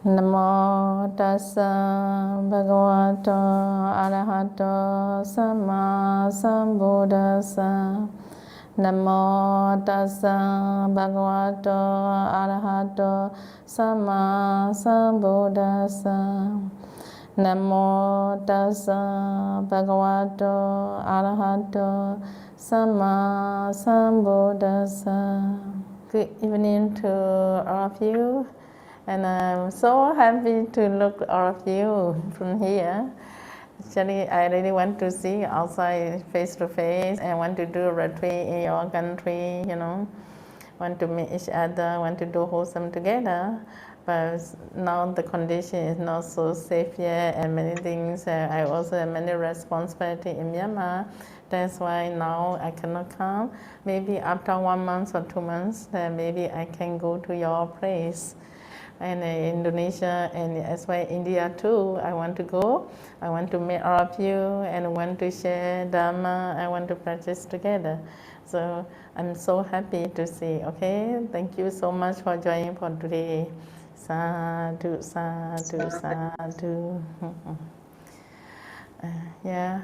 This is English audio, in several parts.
Namo tassa bhagavato arahato samma sambuddhassa. Namo tassa bhagavato arahato samma sambuddhassa. Namo tassa bhagavato arahato samma sambuddhassa. Good evening to all of you. And I'm so happy to look all of you from here. Actually, I really want to see outside face to face and want to do a retreat in your country, want to meet each other, want to do wholesome together. But now the condition is not so safe yet and many things. I also have many responsibility in Myanmar. That's why now I cannot come. Maybe after 1 month or 2 months, then maybe I can go to your place. And Indonesia and as well India too. I want to go. I want to meet all of you and want to share Dharma. I want to practice together. So I'm so happy to see. Okay, thank you so much for joining for today. Sadhu, sadhu, sadhu. Yeah.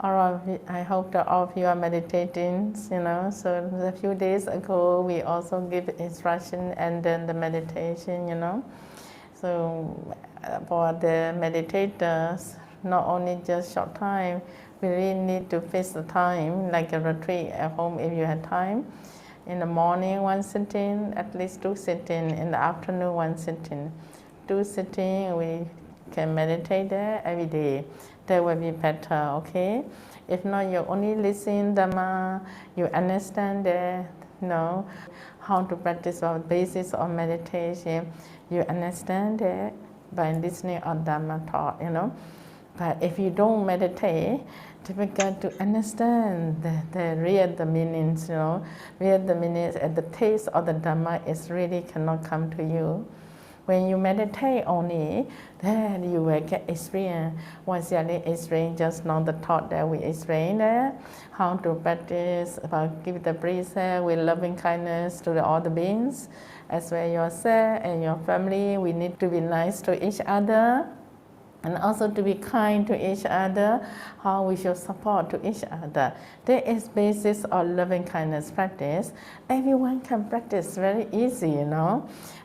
All of you, I hope that all of you are meditating, So a few days ago, we also give instruction and then the meditation, So for the meditators, not only just short time, we really need to fix the time, like a retreat at home if you have time. In the morning, 1 sitting, at least 2 sitting. In the afternoon, 1 sitting. 2 sitting, we can meditate there every day. That will be better, okay? If not, you only listen Dhamma, you understand how to practice the basis of meditation, you understand it by listening on Dhamma taught, But if you don't meditate, difficult to understand the real meanings, Real the meanings and the taste of the Dhamma is really cannot come to you. When you meditate only, then you will get experience. Once you experience just now the thought that we explained there, how to practice, about give the precept with loving kindness to all the beings, as well yourself and your family. We need to be nice to each other. And also to be kind to each other, how we should support to each other. That is basis of loving kindness practice. Everyone can practice very easy,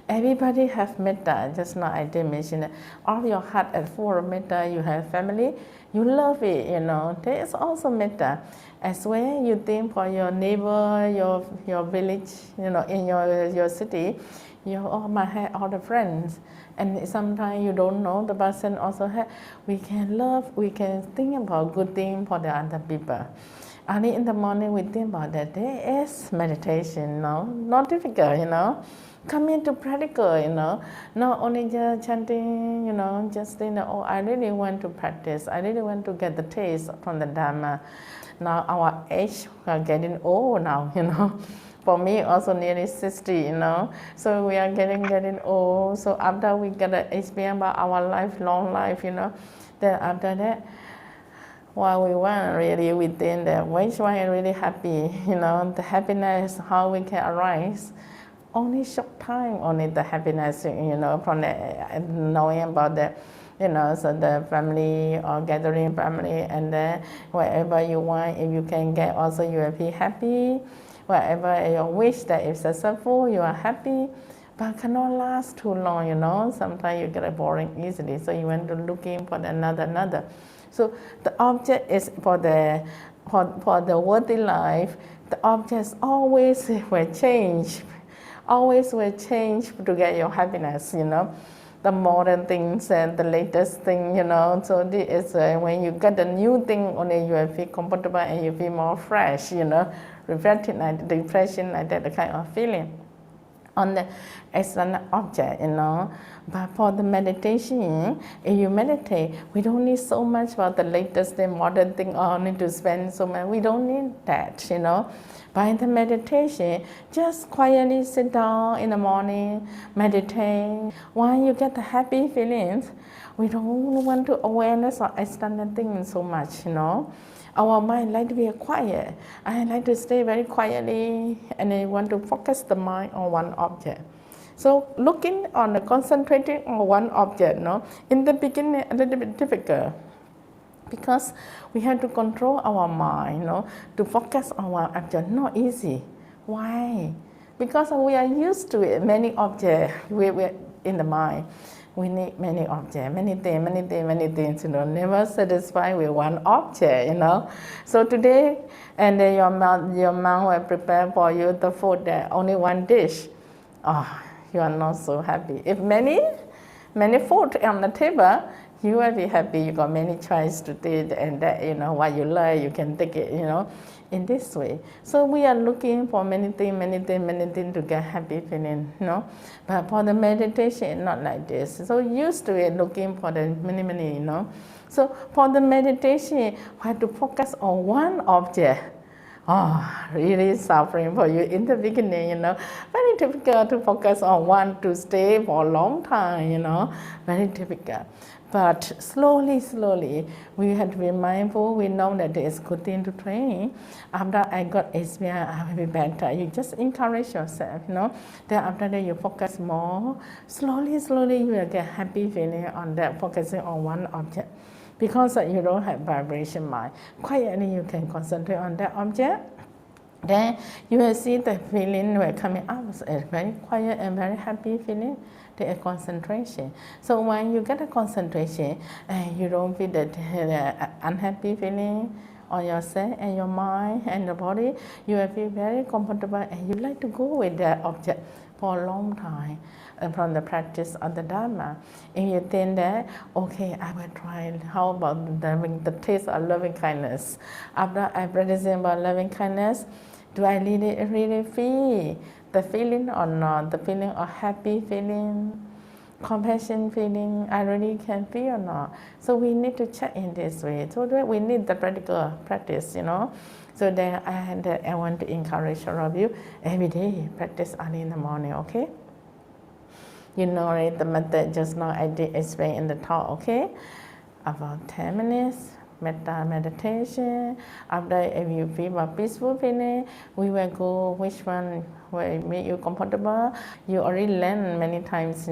Everybody have metta, just now I did mention it. All your heart at full of metta, you have family, you love it, There is also metta. As well, you think for your neighbor, your village, in your city, you might have all the friends. And sometimes you don't know the person also have. We can love, we can think about good things for the other people. Early in the morning we think about that. There is meditation, not difficult, Come into practical, Not only just chanting, just think, I really want to practice. I really want to get the taste from the Dhamma. Now our age, we are getting old now, For me, also nearly 60, So we are getting old. So after we get an experience about our long life, Then after that, what we want really within that, which one is really happy, The happiness, how we can arise. Only short time, only the happiness, from the knowing about the, so the family or gathering family, and then whatever you want, if you can get, also you will be happy. Whatever your wish that is successful, you are happy, but cannot last too long, Sometimes you get boring easily, so you want to look in for another. So the object is for the worthy life, the objects always will change. Always will change to get your happiness, The modern things and the latest thing, So this is when you get a new thing, only you will feel comfortable and you feel more fresh, reflecting like the depression, like that kind of feeling on the external object, But for the meditation, if you meditate, we don't need so much about the latest thing, modern thing, or need to spend so much. We don't need that, By the meditation, just quietly sit down in the morning, meditate. When you get the happy feelings, we don't want to awareness of external things so much, Our mind like to be quiet. I like to stay very quietly and I want to focus the mind on one object. So looking on the concentrating on one object, no, in the beginning a little bit difficult, because we have to control our mind, to focus on one object. Not easy. Why? Because we are used to it. Many objects we're in the mind. We need many objects, many things, never satisfied with one object, So today, and then your mouth will prepare for you the food, only one dish. Oh, you are not so happy. If many food on the table, you will be happy. You got many choices to take, and that, what you like, you can take it, in this way. So we are looking for many things to get happy feeling, But for the meditation, not like this. So used to it, looking for the many, So for the meditation, we have to focus on one object. Oh, really suffering for you in the beginning, Very difficult to focus on one to stay for a long time, Very difficult. But slowly, we have to be mindful. We know that it is good thing to train. After I got experience, I will be better. You just encourage yourself, Then after that, you focus more. Slowly, you will get happy feeling on that, focusing on one object. Because you don't have vibration mind. Quietly, you can concentrate on that object. Then you will see the feeling will coming up. It's very quiet and very happy feeling. The concentration. So when you get a concentration, you don't feel that unhappy feeling on yourself and your mind and your body. You will feel very comfortable, and you like to go with that object for a long time. And from the practice of the Dharma, and you think that, okay, I will try. How about the taste of loving kindness? After I practicing about loving kindness, do I really feel the feeling or not? The feeling of happy feeling, compassion feeling, I really can feel or not? So we need to check in this way. So that we need the practical practice, So then I want to encourage all of you every day practice early in the morning, okay? You know, right, the method just now I did explain in the talk, okay? About 10 minutes. Metta meditation. After, if you feel a peaceful feeling, we will go which one will make you comfortable. You already learned many times,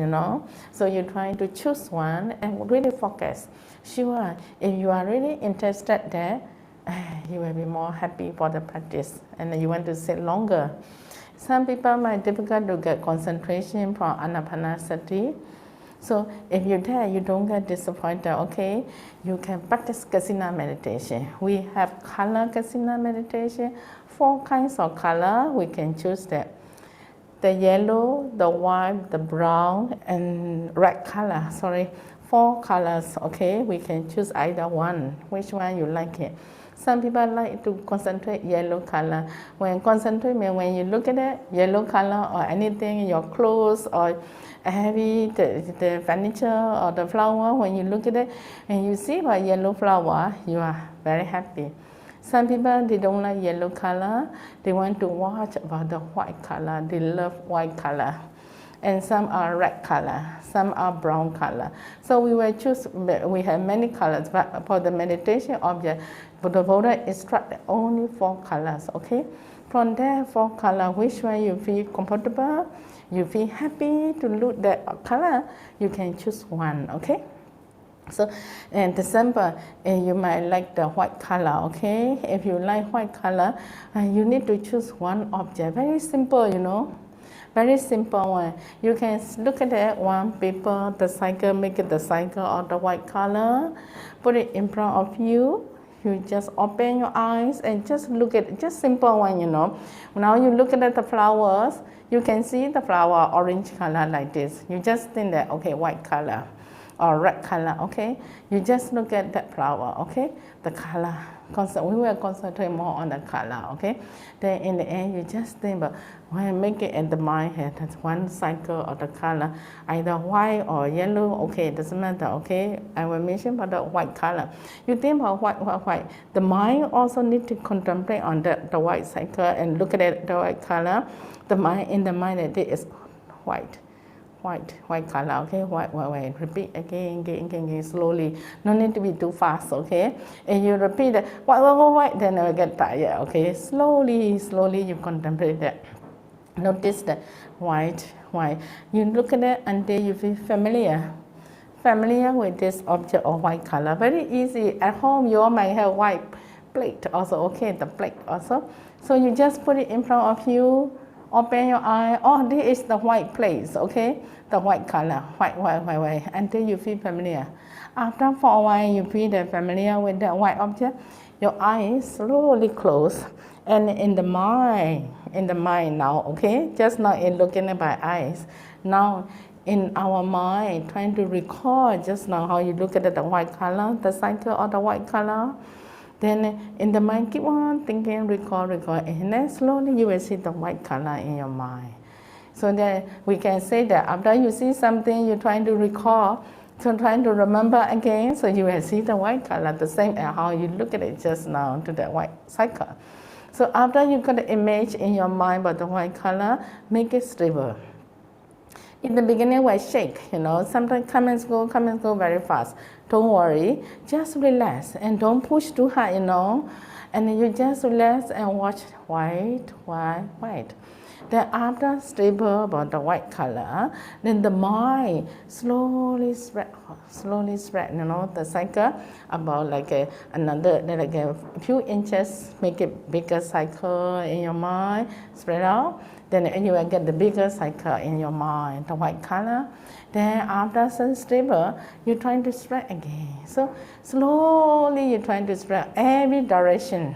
So you try to choose one and really focus. Sure, if you are really interested there, you will be more happy for the practice, and you want to sit longer. Some people might difficult to get concentration from Anapanasati. So if you're there, you don't get disappointed, okay? You can practice Kasina meditation. We have color Kasina meditation, 4 kinds of color. We can choose that. The yellow, the white, the brown, and red color, 4 colors, okay? We can choose either one, which one you like it. Some people like to concentrate yellow color. When concentrate means when you look at it, yellow color or anything, your clothes or heavy, the furniture or the flower, when you look at it and you see a yellow flower, you are very happy. Some people, they don't like yellow color. They want to watch about the white color. They love white color. And some are red color, some are brown color. So we will choose, we have many colors, but for the meditation object, the Buddha instructed only 4 colors, okay? From there, 4 colors, which one you feel comfortable, you feel happy to look at that color, you can choose one, okay? So, in December, you might like the white color, okay? If you like white color, you need to choose one object. Very simple, Very simple one. You can look at that one paper, the cycle, make it the cycle of the white color, put it in front of you. You just open your eyes and just look at it, just simple one, Now you look at the flowers, you can see the flower orange color like this. You just think that, okay, white color or red color, okay? You just look at that flower, okay? The color. We will concentrate more on the color, okay? Then in the end, you just think about when make it in the mind here, that's one cycle of the color, either white or yellow, okay, doesn't matter, okay? I will mention about the white color. You think about white. The mind also need to contemplate on the white cycle and look at it, the white color. The mind, in the mind, that it is white color, okay? White. Repeat again, slowly. No need to be too fast, okay? And you repeat it, white, then you will get tired, okay? Slowly, you contemplate that. Notice the white. You look at it until you feel familiar with this object of white color. Very easy. At home, you all might have white plate also, okay, the plate also. So you just put it in front of you, open your eye. Oh, this is the white plate, okay? The white color, white, until you feel familiar. After for a while, you feel familiar with that white object, your eyes slowly close. And in the mind now, okay? Just not in looking at my eyes. Now, in our mind, trying to recall just now how you look at the white color, the cycle of the white color. Then in the mind, keep on thinking, recall, and then slowly you will see the white color in your mind. So that we can say that after you see something, you're trying to recall, so trying to remember again, so you will see the white color, the same as how you look at it just now to the white cycle. So after you got the image in your mind about the white color, make it stable. In the beginning, we shake, sometimes come and go very fast. Don't worry, just relax and don't push too hard, And you just relax and watch white. Then after stable about the white color, then the mind slowly spread, the cycle about like a few inches, make it bigger cycle in your mind, spread out. Then you will get the bigger cycle in your mind, the white color. Then after stable, you're trying to spread again. So slowly you're trying to spread every direction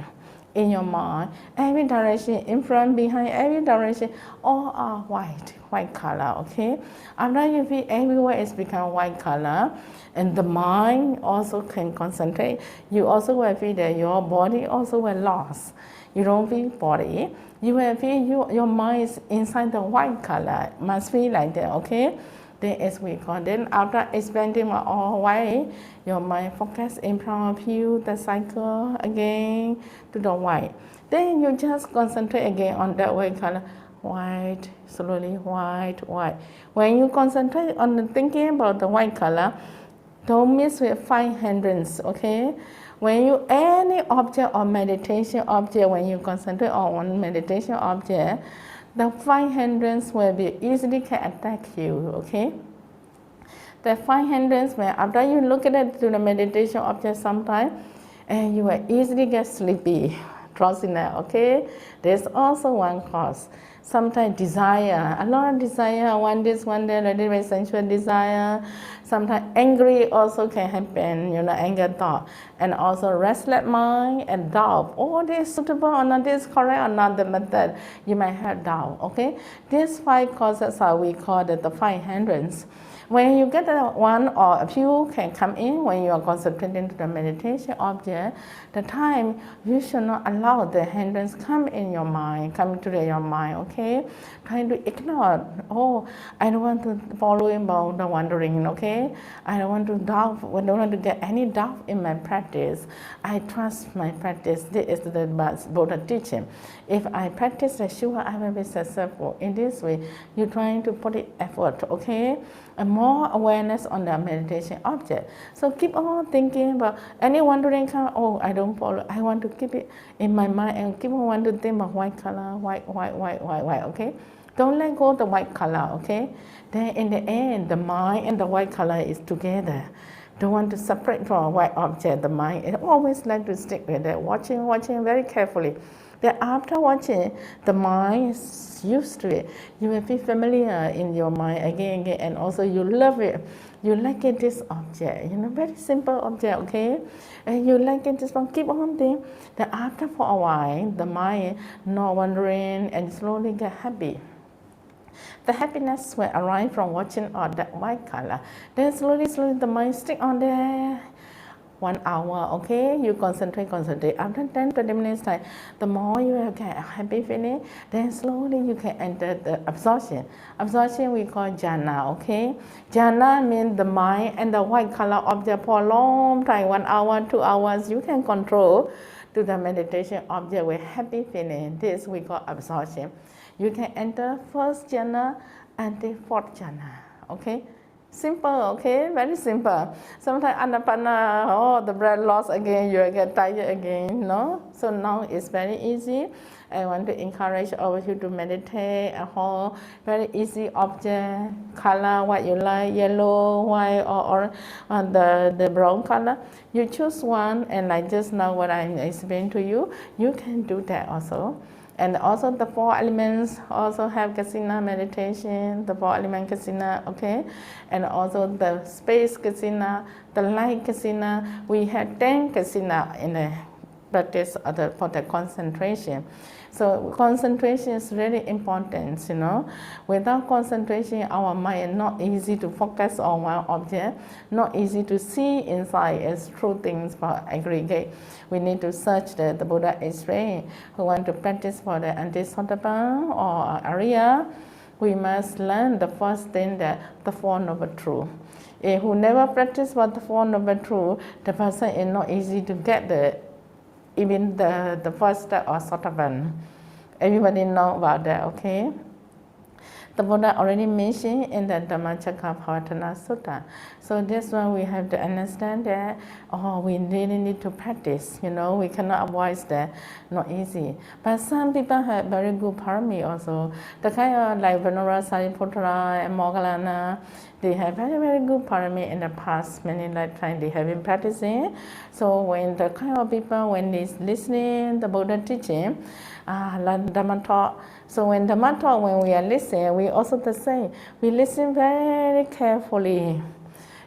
in your mind, every direction, in front, behind, every direction, all are white color, okay? After you feel everywhere it's become white color, and the mind also can concentrate, you also will feel that your body also will lost. You don't feel body, you will feel your mind is inside the white color, must feel like that, okay? Then as we call, then after expanding all white, your mind focus in front of you, the cycle again to the white. Then you just concentrate again on that white color, white, slowly white. When you concentrate on the thinking about the white color, don't miss with 5 hindrance, okay? When you, any object or meditation object, when you concentrate on one meditation object, the 5 hindrance will be easily can attack you, okay? The 5 hindrance, when after you look at it to the meditation object sometime, and you will easily get sleepy, drowsiness, okay? There's also one cause. Sometimes desire, a lot of desire, want this, want that, a little sensual desire. Sometimes angry also can happen, anger thought. And also restless mind and doubt. Oh, this is suitable or not, this is correct or not, the method. You might have doubt, okay? These 5 causes are we call it the 5 hindrance. When you get one or a few can come in when you are concentrating to the meditation object, the time you should not allow the hindrance come in your mind, come to your mind, okay? Trying to ignore, oh, I don't want to follow about the wandering, okay? I don't want to doubt, I don't want to get any doubt in my practice. I trust my practice. This is the Buddha teaching. If I practice, sure I will be successful. In this way, you're trying to put it effort, okay? And more awareness on the meditation object. So keep on thinking about any wandering come, oh, I don't follow. I want to keep it in my mind and keep on want to think about white color, white, okay? Don't let go of the white color, okay? Then in the end, the mind and the white color is together. Don't want to separate from a white object, the mind. It always like to stick with it, watching very carefully. Then after watching, the mind is used to it. You will feel familiar in your mind again, and also you love it. You like it, this object, very simple object, okay? And you like it, this one, keep on thinking. Then after for a while, the mind not wandering and slowly get happy. The happiness will arise from watching all that white color. Then slowly the mind stick on there. 1 hour, okay? You concentrate. After 10-20 minutes time, the more you will get a happy feeling, then slowly you can enter the absorption. Absorption we call jhana, okay? Jhana means the mind and the white color object for a long time, 1 hour, 2 hours, you can control to the meditation object with happy feeling. This we call absorption. You can enter first jhana and the 4th jhana, okay? Simple, okay, very simple. Sometimes Anapana, oh, the breath lost again, you get tired again, no? So now it's very easy. I want to encourage all of you to meditate a whole very easy object, color, what you like, yellow, white, or the brown color. You choose one, and like just now what I explained to you, you can do that also. And also the four elements also have Kasina meditation, the four element Kasina, okay? And also the space Kasina, the light Kasina. We have 10 Kasina in the practice for the concentration. So concentration is really important, you know. Without concentration, our mind is not easy to focus on one object, not easy to see inside as true things for aggregate. We need to search the Buddha explained. Who want to practice for the Antisotapan or Arya, we must learn the first thing, that the Four Noble Truths. If who never practice for the Four Noble Truths, the person is not easy to get even the first step or Sotapan. Everybody know about that, okay? The Buddha already mentioned in the Dhammacakkappavattana Sutta. So that's why we have to understand that, we really need to practice, you know, we cannot avoid that, not easy. But some people have very good parami also. The kind of like Venerable Sariputta and Moggallana, they have very, very good parami in the past, many lifetimes they have been practicing. So when the kind of people, when they listening the Buddha teaching, like Dhamma talk, so when Dhamma talk, when we are listening, we also the same. We listen very carefully.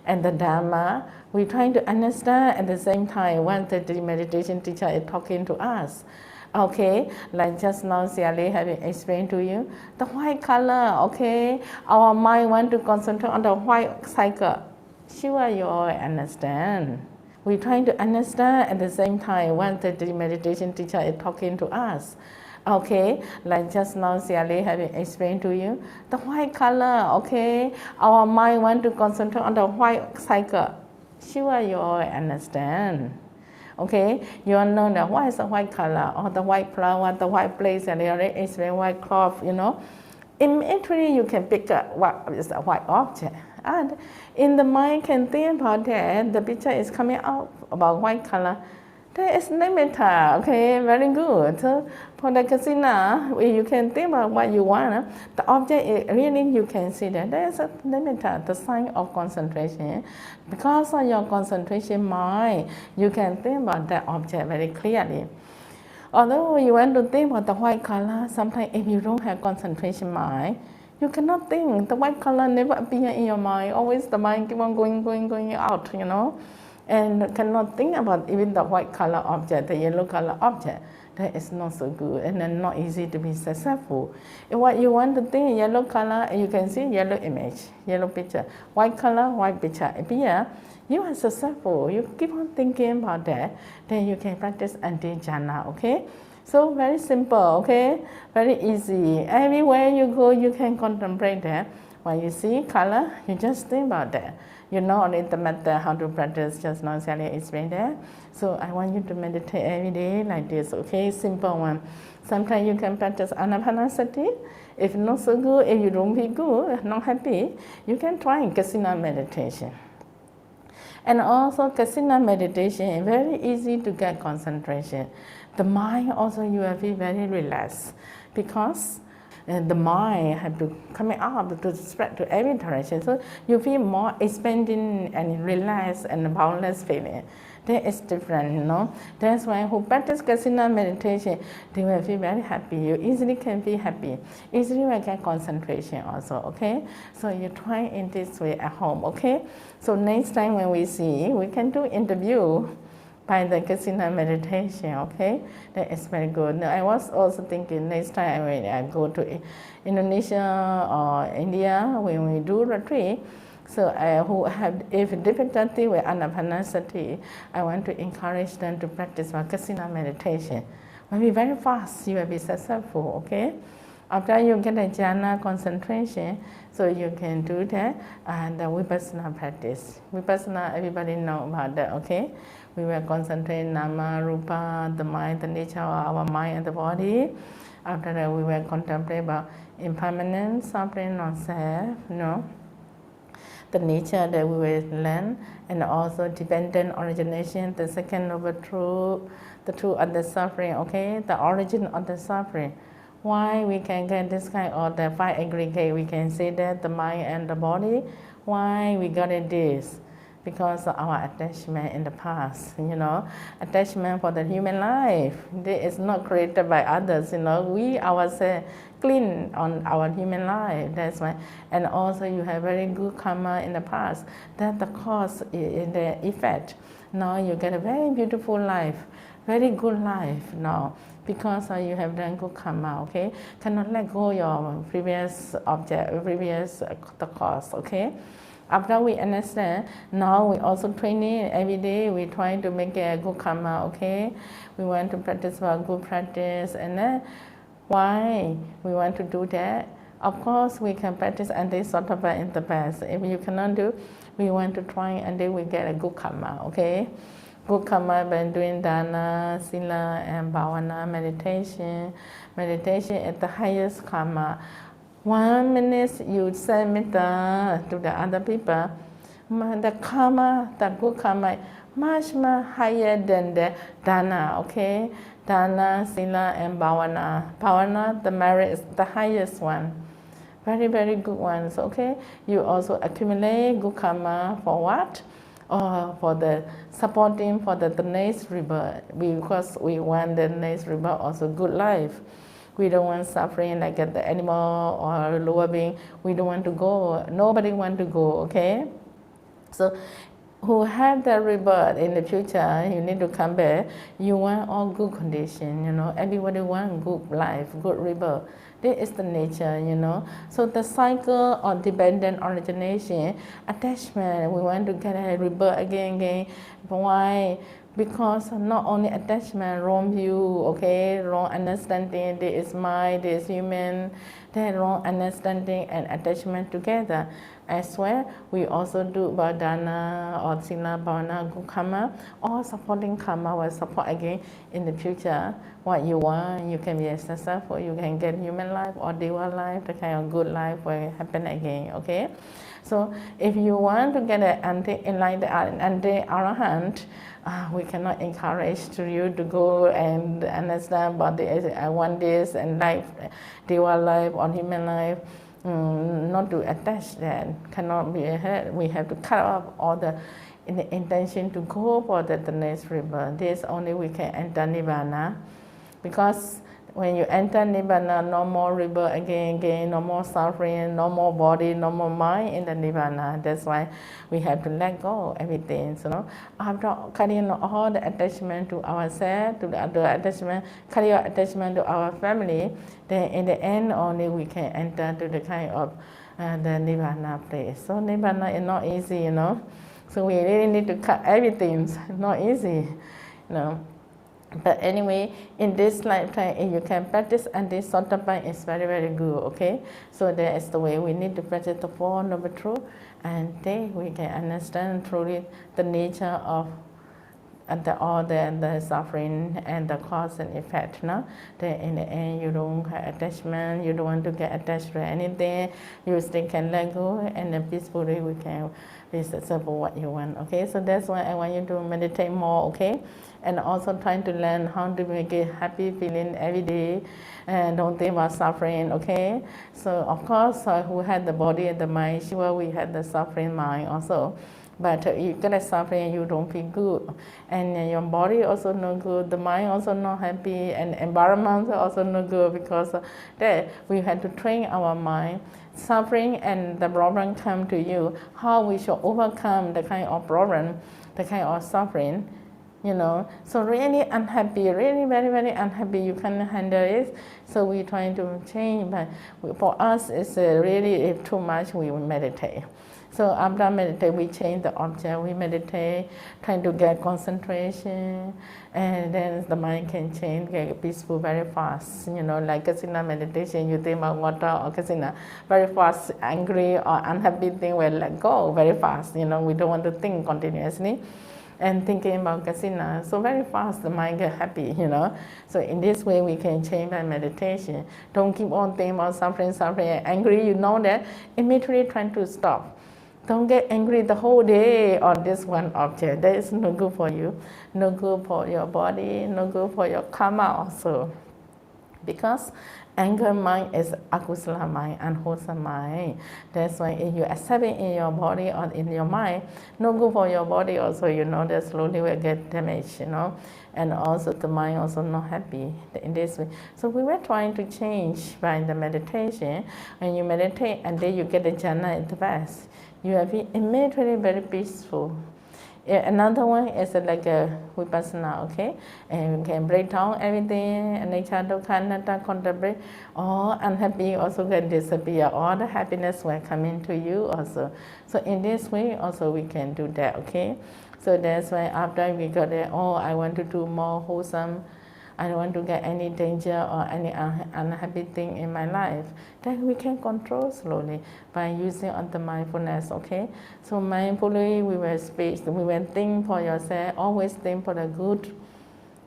And the Dhamma, we trying to understand at the same time when the meditation teacher is talking to us. Okay, like just now Sayalay have explained to you, the white color, okay, our mind want to concentrate on the white cycle. Sure, you all understand. We trying to understand at the same time when the meditation teacher is talking to us. Okay, like just now Sayalay have explained to you, the white color, okay, our mind want to concentrate on the white cycle. Sure, you all understand. Okay, you all know that what is the white color, or the white flower, the white place, and they already explain white cloth, you know. Immediately you can pick up what is a white object. And in the mind can think about that, the picture is coming out about white color. There is Nibbāna, okay, very good. So for the Kasina, you can think about what you want. The object is really, you can see that there is a Nibbāna, the sign of concentration. Because of your concentration mind, you can think about that object very clearly. Although you want to think about the white color, sometimes if you don't have concentration mind, you cannot think. The white color never appear in your mind. Always the mind keep on going out, you know. And cannot think about even the white color object, the yellow color object. That is not so good and then not easy to be successful. If what you want to think yellow color, you can see yellow image, yellow picture. White color, white picture appear. You are successful. You keep on thinking about that, then you can practice anti-jhana, okay? So very simple, okay? Very easy. Everywhere you go, you can contemplate that. When you see color, you just think about that. You know only the method how to practice, just now Sayalay explained that. So I want you to meditate every day like this, okay? Simple one. Sometimes you can practice anapanasati. If not so good, if you don't feel good, not happy, you can try Kasina meditation. And also Kasina meditation is very easy to get concentration. The mind also you will be very relaxed because the mind have to come up to spread to every direction. So you feel more expanding and relaxed and boundless feeling. That is different, you know. That's why who practice Kasina meditation, they will feel very happy. You easily can be happy. Easily will get concentration also, okay? So you try in this way at home, okay? So next time when we see, we can do interview by the Kasina meditation, okay? That is very good. Now, I was also thinking next time when I go to Indonesia or India, when we do retreat, so who have if difficulty with anapanasati, I want to encourage them to practice Kasina meditation. When we very fast, you will be successful, okay? After you get a jhana concentration, so you can do that, and the Vipassana practice. Vipassana, everybody know about that, okay? We will concentrate Nama, Rupa, the mind, the nature of our mind and the body. After that, we will contemplate about impermanence, suffering, non-self, you know. the nature that we will learn, and also dependent origination, the second noble truth, the truth of the suffering, okay, the origin of the suffering. Why we can get this kind of the five aggregate, we can say that the mind and the body, why we got it this? Because of our attachment in the past, attachment for the human life. This is not created by others, we ourselves clean on our human life, that's why. And also you have very good karma in the past, that the cause is the effect. Now you get a very beautiful life, very good life now, because you have done good karma, okay? Cannot let go your previous object, previous the cause, okay? After we understand, now we also training every day. We try to make a good karma, okay? We want to practice for good practice, and then why we want to do that? Of course, we can practice anti-sottapa in the past. If you cannot do, we want to try and then we get a good karma, okay? Good karma by doing dana, sila, and bhavana, meditation. Meditation is the highest karma. 1 minute you say metta to the other people, the karma, the good karma, much higher than the dana, okay? Dana, sila, and bhavana. Bhavana, the merit is the highest one. Very, very good ones, okay? You also accumulate good karma for what? For the supporting for the next rebirth, because we want the next rebirth also good life. We don't want suffering like the animal or lower being. We don't want to go. Nobody want to go, okay? So who have the rebirth in the future, you need to come back. You want all good condition, Everybody want good life, good rebirth. This is the nature, So the cycle of dependent origination, attachment, we want to get a rebirth again. Why? Because not only attachment, wrong view, okay, wrong understanding, this is mine, this is human, that wrong understanding and attachment together. As well, we also do dana or sila, bhavana, good karma, all supporting karma will support again in the future. What you want, you can be successful, you can get human life or deva life, the kind of good life will happen again, okay? So if you want to get an anti-arahant, we cannot encourage you to go and understand about I want this and life, deva life or human life. Not to attach that, cannot be ahead. We have to cut off all the intention to go for the next rebirth. This only we can enter Nibbāna, because when you enter Nibbāna, no more rebirth again, no more suffering, no more body, no more mind in the Nibbāna. That's why we have to let go everything. So, after cutting all the attachment to ourselves, to the other attachment, cutting our attachment to our family, then in the end only we can enter to the kind of the Nibbāna place. So Nibbāna is not easy, So we really need to cut everything. It's not easy, But anyway, in this lifetime, if you can practice anti-sottapa, it's very, very good, okay? So that is the way we need to practice the Four Noble Truths, and then we can understand truly the nature of all the suffering and the cause and effect, Then in the end, you don't have attachment, you don't want to get attached to anything, you still can let go, and then peacefully we can be successful what you want, okay? So that's why I want you to meditate more, okay? And also trying to learn how to make a happy feeling every day, and don't think about suffering, okay? So of course, who had the body and the mind, sure we had the suffering mind also. But you get a suffering, you don't feel good, and your body also no good, the mind also not happy, and environment also no good, because that we had to train our mind. Suffering and the problem come to you, how we should overcome the kind of problem, the kind of suffering, So really unhappy, really very, very unhappy, you can't handle it. So we trying to change, but for us it's really if too much, we meditate. So after meditate, we change the object, we meditate, trying to get concentration, and then the mind can change, get peaceful very fast. Like Kasina meditation, you think about water or Kasina, very fast, angry or unhappy thing will let go very fast. We don't want to think continuously. And thinking about Kasina, so very fast the mind get happy, So in this way we can change by meditation. Don't keep on thinking about suffering, angry, that, immediately trying to stop. Don't get angry the whole day on this one object. That is no good for you, no good for your body, no good for your karma also. Because anger mind is akusala mind, unwholesome mind. That's why if you accept it in your body or in your mind, no good for your body also, that slowly will get damaged, and also the mind also not happy in this way. So we were trying to change by the meditation. When you meditate and then you get the jhana in the best, you have been immediately very peaceful. Another one is like a Vipassana, okay? And you can break down everything, anicca, dukkha, anatta, contemplate. All unhappy also can disappear. All the happiness will come into you also. So in this way also we can do that, okay? So that's why after we got it, I want to do more wholesome. I don't want to get any danger or any unhappy thing in my life. Then we can control slowly by using on the mindfulness, okay? So mindfully we will speak, we will think for yourself, always think for the good,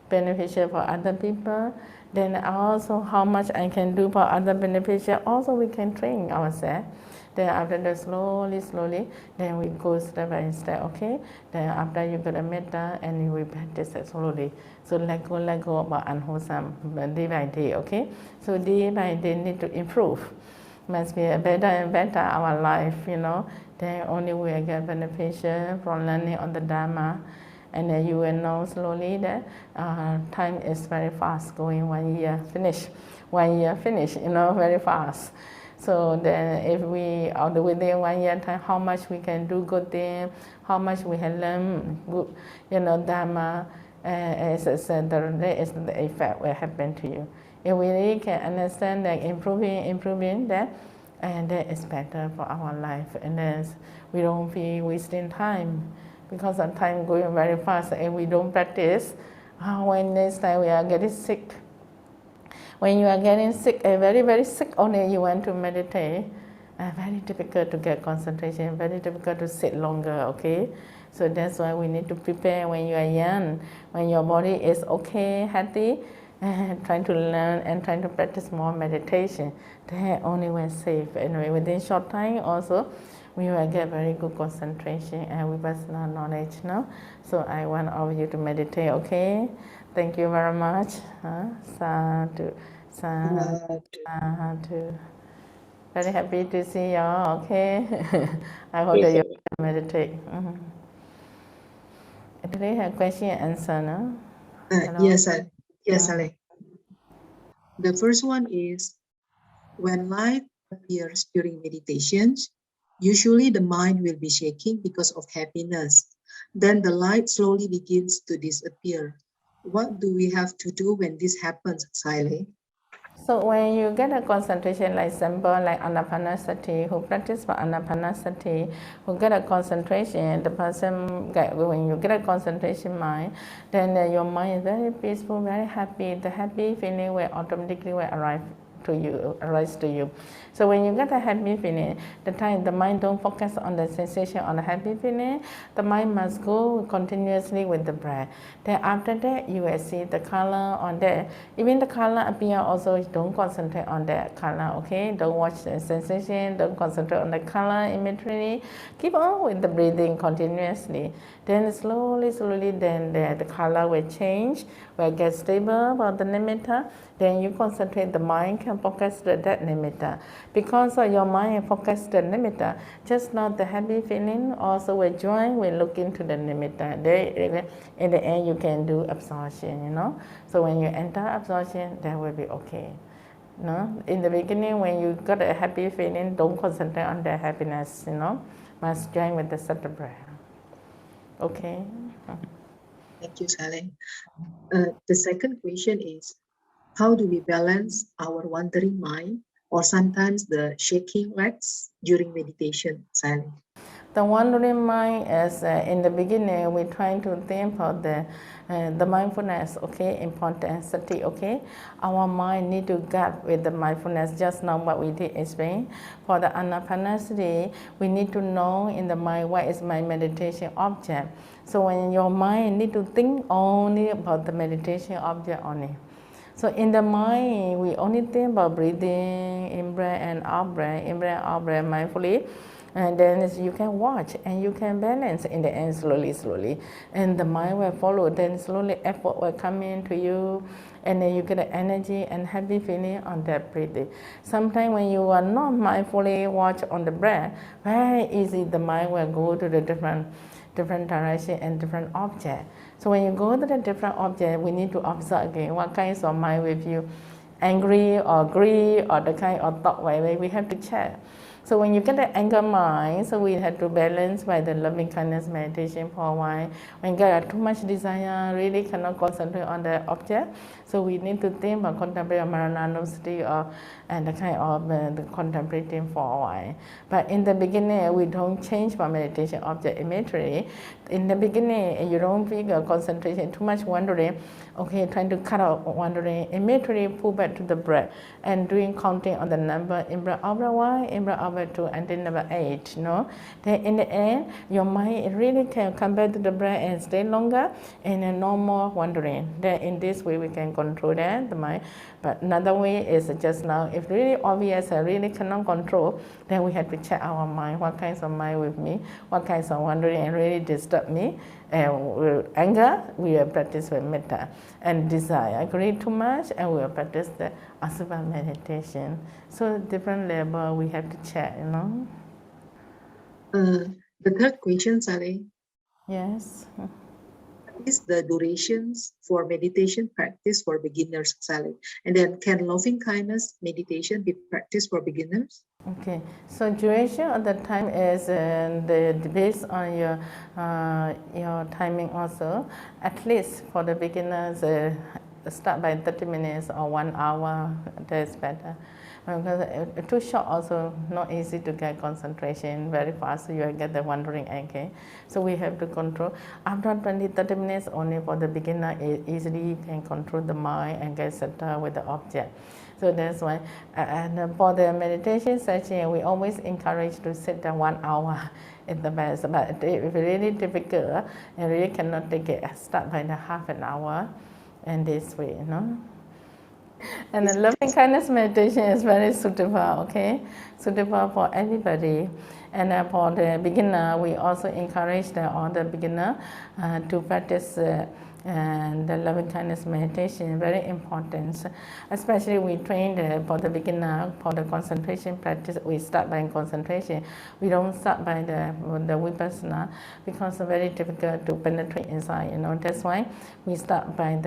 beneficial for other people. Then also how much I can do for other beneficial, also we can train ourselves. Then after that, slowly, then we go step by step, okay? Then after you get a metta and you will practice it slowly. So let go about unwholesome day by day, okay? So day by day need to improve. Must be a better and better our life, Then only we get beneficial from learning on the Dharma. And then you will know slowly that time is very fast going, 1 year finish. 1 year finish, very fast. So then if we are within 1 year time, how much we can do good thing, how much we can learn good, Dharma, as I said, the effect will happen to you. If we really can understand that improving that, and that is better for our life. And then we don't feel wasting time, because the time going very fast and we don't practice. When next time we are getting sick, when you are getting sick, very, very sick only you want to meditate, very difficult to get concentration, very difficult to sit longer, okay? So that's why we need to prepare when you are young, when your body is okay, healthy, trying to learn and trying to practice more meditation. Then only when safe. Anyway, within short time also, we will get very good concentration and Vipassana knowledge, So I want all of you to meditate, okay? Thank you very much. Sadhu, sadhu, sadhu. Very happy to see you all, okay? I hope that you can meditate. Do they have question and answer, no? Yes, Ale. The first one is, when light appears during meditations, usually the mind will be shaking because of happiness. Then the light slowly begins to disappear. What do we have to do when this happens, Sayalay? So when you get a concentration, like example, like anapanasati, who practice for anapanasati, who get a concentration, the person when you get a concentration mind, then your mind is very peaceful, very happy. The happy feeling will automatically arise to you. So when you get a happy feeling, the mind don't focus on the sensation, on the happy feeling. The mind must go continuously with the breath. Then after that, you will see the color on there. Even the color appear also, don't concentrate on that color, okay? Don't watch the sensation, don't concentrate on the color immediately. Keep on with the breathing continuously. Then slowly, then the color will change, will get stable about the nimitta. Then you concentrate, the mind can focus to that nimitta. Because your mind focus the nimitta, just not the happy feeling, also with joy, we look into the nimitta. In the end, you can do absorption, So when you enter absorption, that will be okay. In the beginning, when you got a happy feeling, don't concentrate on the happiness, Must join with the subtle breath. Okay. Thank you, Sayalay. The second question is, how do we balance our wandering mind or sometimes the shaking legs during meditation, Sayalay? The wandering mind is in the beginning we trying to think about the mindfulness, okay, important sati, okay. Our mind need to guard with the mindfulness. Just now what we did explain. For the anapanasati, we need to know in the mind what is my meditation object. So when your mind need to think only about the meditation object only. So in the mind, we only think about breathing, in breath and out breath, mindfully. And then you can watch and you can balance in the end slowly. And the mind will follow, then slowly effort will come into you, and then you get the energy and happy feeling on that breathing. Sometimes when you are not mindfully watch on the breath, very easy the mind will go to the different direction and different object. So when you go to the different object, we need to observe again what kinds of mind with you, angry or greed or the kind of thought way we have to check. So when you get the anger mind, so we have to balance by the loving kindness meditation for a while. When you get too much desire, really cannot concentrate on the object. So we need to think about contemplating Marananusati or and the kind of the contemplating for a while. But in the beginning, we don't change from meditation object immediately. In the beginning, you don't feel concentration, too much wandering. Okay, trying to cut out wandering, immediately pull back to the breath and doing counting on the number in breath out breath 1, in breath out breath 2, until number 8. No? Then in the end, your mind really can come back to the breath and stay longer and then no more wandering. Then in this way, we can control that, the mind. But another way is just now, if really obvious and really cannot control, then we have to check our mind, what kinds of mind with me, what kinds of wandering and really disturb me. And with anger, we will practice with metta. And desire, greed too much, and we will practice the asubha meditation. So different level we have to check, you know. The third question, Sayalay. Yes. What is the durations for meditation practice for beginners, Sayalay? And then can loving kindness meditation be practiced for beginners? Okay, so duration of the time is based on your timing also. At least for the beginners, start by 30 minutes or 1 hour, that's better. Because too short also not easy to get concentration very fast, so you will get the wandering again. So we have to control. After 20-30 minutes only for the beginner, easily you can control the mind and get settled with the object. So that's why, and for the meditation session, we always encourage to sit down 1 hour is the best. But if really difficult and really cannot take it, start by the half an hour, and this way, you know. And the loving kindness meditation is very suitable, okay? Suitable for everybody. And for the beginner, we also encourage all the beginner to practice and the loving kindness meditation, very important. Especially we train for the beginner, for the concentration practice, we start by concentration. We don't start by the Vipassana because it's very difficult to penetrate inside, you know. That's why we start by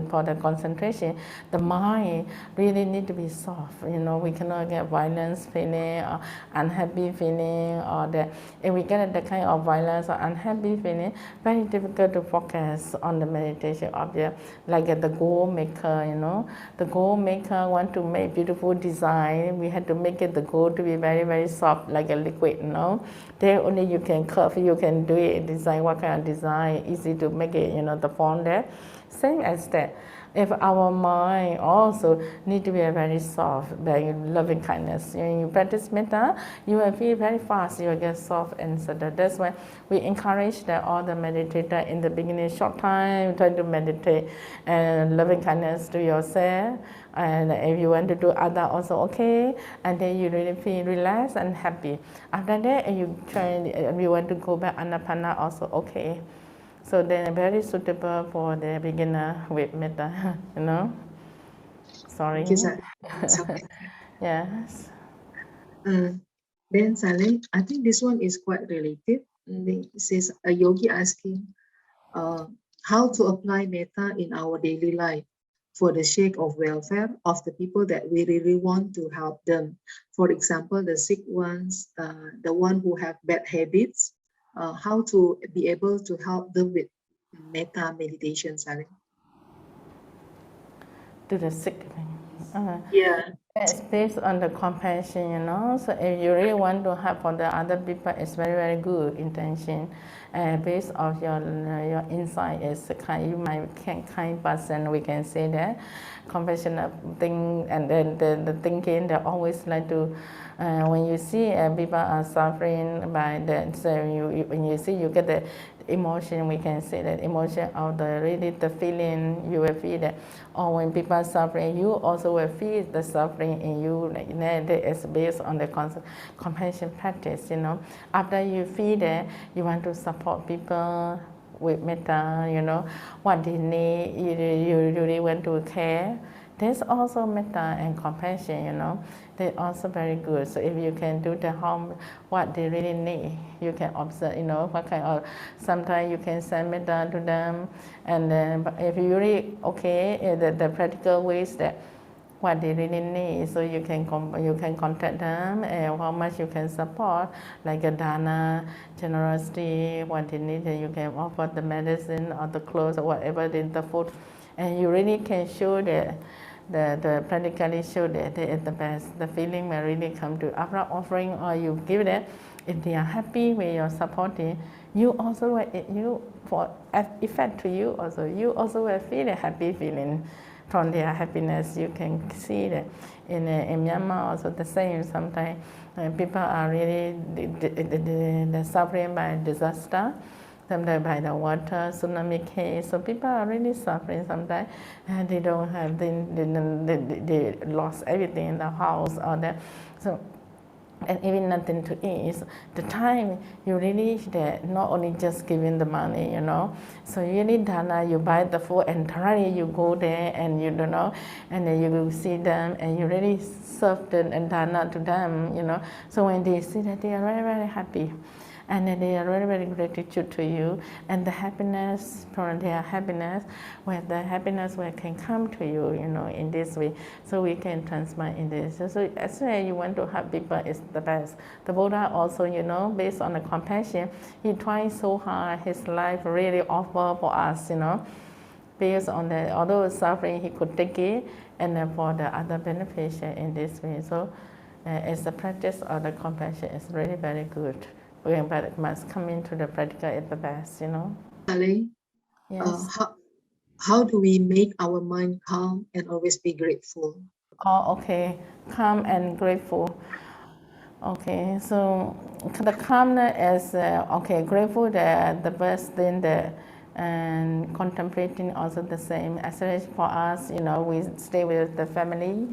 for the concentration. The mind really need to be soft, you know. We cannot get violence feeling or unhappy feeling, or if we get the kind of violence or unhappy feeling, very difficult to focus on the meditation object, like the goal maker, you know. The goal maker want to make beautiful design. We have to make it the goal to be very, very soft, like a liquid, you know. There only you can curve, you can do it, design what kind of design, easy to make it, you know, the form there. Same as that. If our mind also need to be very soft, very loving kindness. When you practice metta, you will feel very fast, you will get soft and settled. That's why we encourage that all the meditator in the beginning, short time, try to meditate and loving kindness to yourself. And if you want to do other also okay, and then you really feel relaxed and happy. After that, you want to go back anapana also okay. So they're very suitable for the beginner with metta, you know. Sorry. Yes. Then Sayalay, I think this one is quite related. It says a yogi asking how to apply metta in our daily life for the sake of welfare of the people that we really want to help them. For example, the sick ones, the one who have bad habits, how to be able to help them with metta meditation, Sayalay. To the sick. Yeah. It's based on the compassion, you know. So if you really want to help for the other people, it's very, very good intention. Based on your insight is kind, you might kind person, we can say that. Compassionate thing, and then the thinking, they always like to When you see people are suffering by that, so when you see, you get the emotion, we can say that emotion of the really the feeling, you will feel that. Or when people are suffering, you also will feel the suffering in you. Like, that is based on the compassion practice, After you feel that, you want to support people with metta, what they need, you really want to care. There's also metta and compassion, They're also very good. So if you can do the harm, what they really need, you can observe, what kind of, sometimes you can send metta to them. And then if you really, the practical ways that what they really need, so you can contact them and how much you can support, like a dana, generosity, what they need, and you can offer the medicine or the clothes or whatever, the food, and you really can show that the practically show that they are the best. The feeling will really come to after offering or you give that. If they are happy with your supporting, you also for effect to you also. You also will feel a happy feeling from their happiness. You can see that in Myanmar also the same. Sometimes people are really the suffering by disaster, sometimes by the water, tsunami case. So people are really suffering sometimes. And they don't have, they lost everything in the house or that. So, and even nothing to eat. The time you really that not only just giving the money, So you need dana, you buy the food and directly you go there and and then you will see them and you really serve the dana to them, So when they see that, they are very, very happy. And then they are very, very gratitude to you, and the happiness from their happiness, where the happiness where can come to you, in this way. So we can transmit in this. So as soon as you want to help people, is the best. The Buddha also, based on the compassion, he tried so hard. His life really offer for us, based on the although suffering, he could take it, and then for the other beneficial in this way. So as the practice of the compassion is really very good. But it must come into the practical at the best, Sayalay, Yes. how do we make our mind calm and always be grateful? Oh, okay. Calm and grateful. Okay, so the calmness is grateful that the best thing that and contemplating also the same. Especially for us, we stay with the family,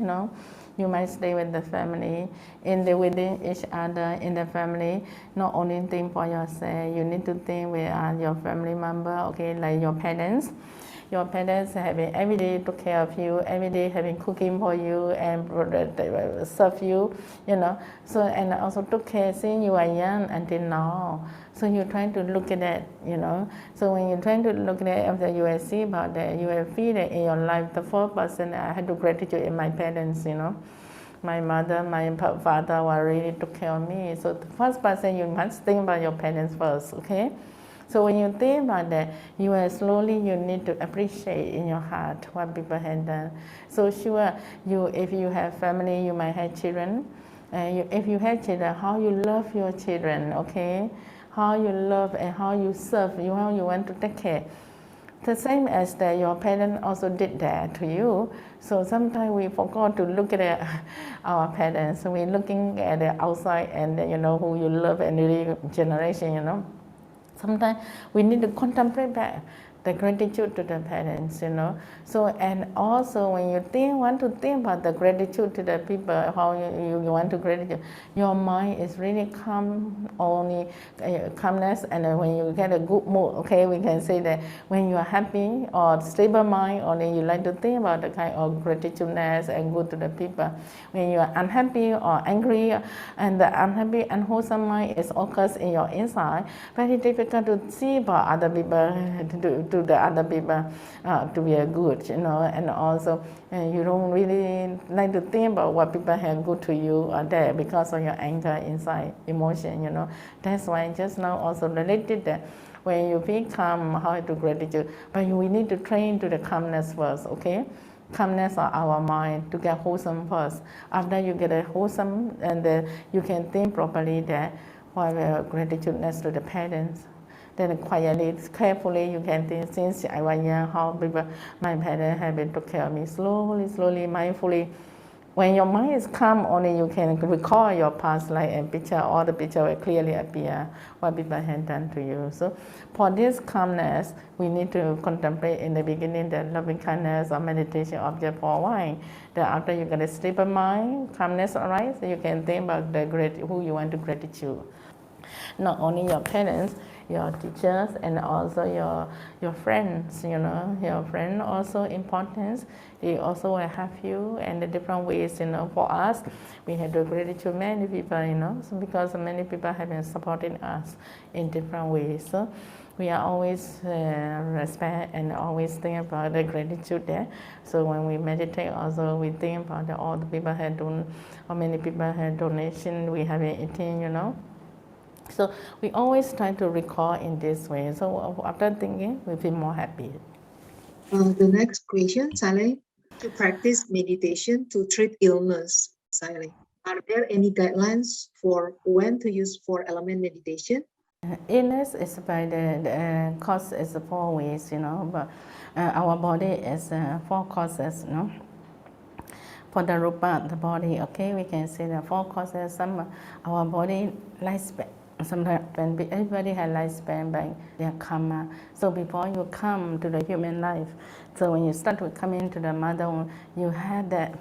You might stay with the family, within each other in the family. Not only think for yourself, you need to think with your family member, like your parents. Your parents having every day took care of you, every day having cooking for you and serve you, So and also took care since you are young until now. So you're trying to look at that, So when you're trying to look at it after you will see about that, you will feel that in your life, the first person I had to gratitude in my parents, My mother, my father were really took care of me. So the first person you must think about your parents first, okay? So when you think about that, you will slowly you need to appreciate in your heart what people have done. So sure, if you have family, you might have children. If you have children, how you love your children, okay? How you love and how you serve, how you want to take care. The same as that your parents also did that to you. So sometimes we forgot to look at our parents. So we're looking at the outside and who you love and the generation, Sometimes we need to contemplate back the gratitude to the parents, So and also when you want to think about the gratitude to the people, how you want to gratitude, your mind is really calm, only calmness, and when you get a good mood, okay, we can say that when you are happy or stable mind, only you like to think about the kind of gratitudeness and good to the people. When you are unhappy or angry, and the unhappy, unwholesome mind is occurs in your inside, very difficult to see about other people, to the other people to be a good, and also you don't really like to think about what people have good to you or there because of your anger inside emotion, That's why just now also related that when you feel calm, how to gratitude, but we need to train to the calmness first, okay? Calmness of our mind to get wholesome first. After you get a wholesome, and then you can think properly that what gratitudeness to the parents. Then quietly, carefully, you can think, since I was young, how people, my parents have been took care of me. Slowly, mindfully, when your mind is calm, only you can recall your past life and picture, all the picture will clearly appear what people had done to you. So for this calmness, we need to contemplate in the beginning the loving kindness or meditation object for a while. Then after you get a stable mind, calmness arises, you can think about the who you want to gratitude. Not only your parents, your teachers, and also your friends, your friend also important. They also will help you in the different ways, for us. We have to gratitude many people, so because many people have been supporting us in different ways. So we are always respect and always think about the gratitude there. So when we meditate also, we think about all the people have done, how many people have donation we have been eating, So we always try to recall in this way. So after thinking, we feel more happy. The next question, Sayalay, to practice meditation to treat illness, Sayalay, are there any guidelines for when to use 4-element meditation? Illness is by the cause is 4 ways, but our body is 4 causes, For the rupa, the body, okay, we can say the 4 causes. Our body lifespan. Sometimes when everybody has lifespan by their karma. So before you come to the human life, so when you start to come into the mother womb, you had that,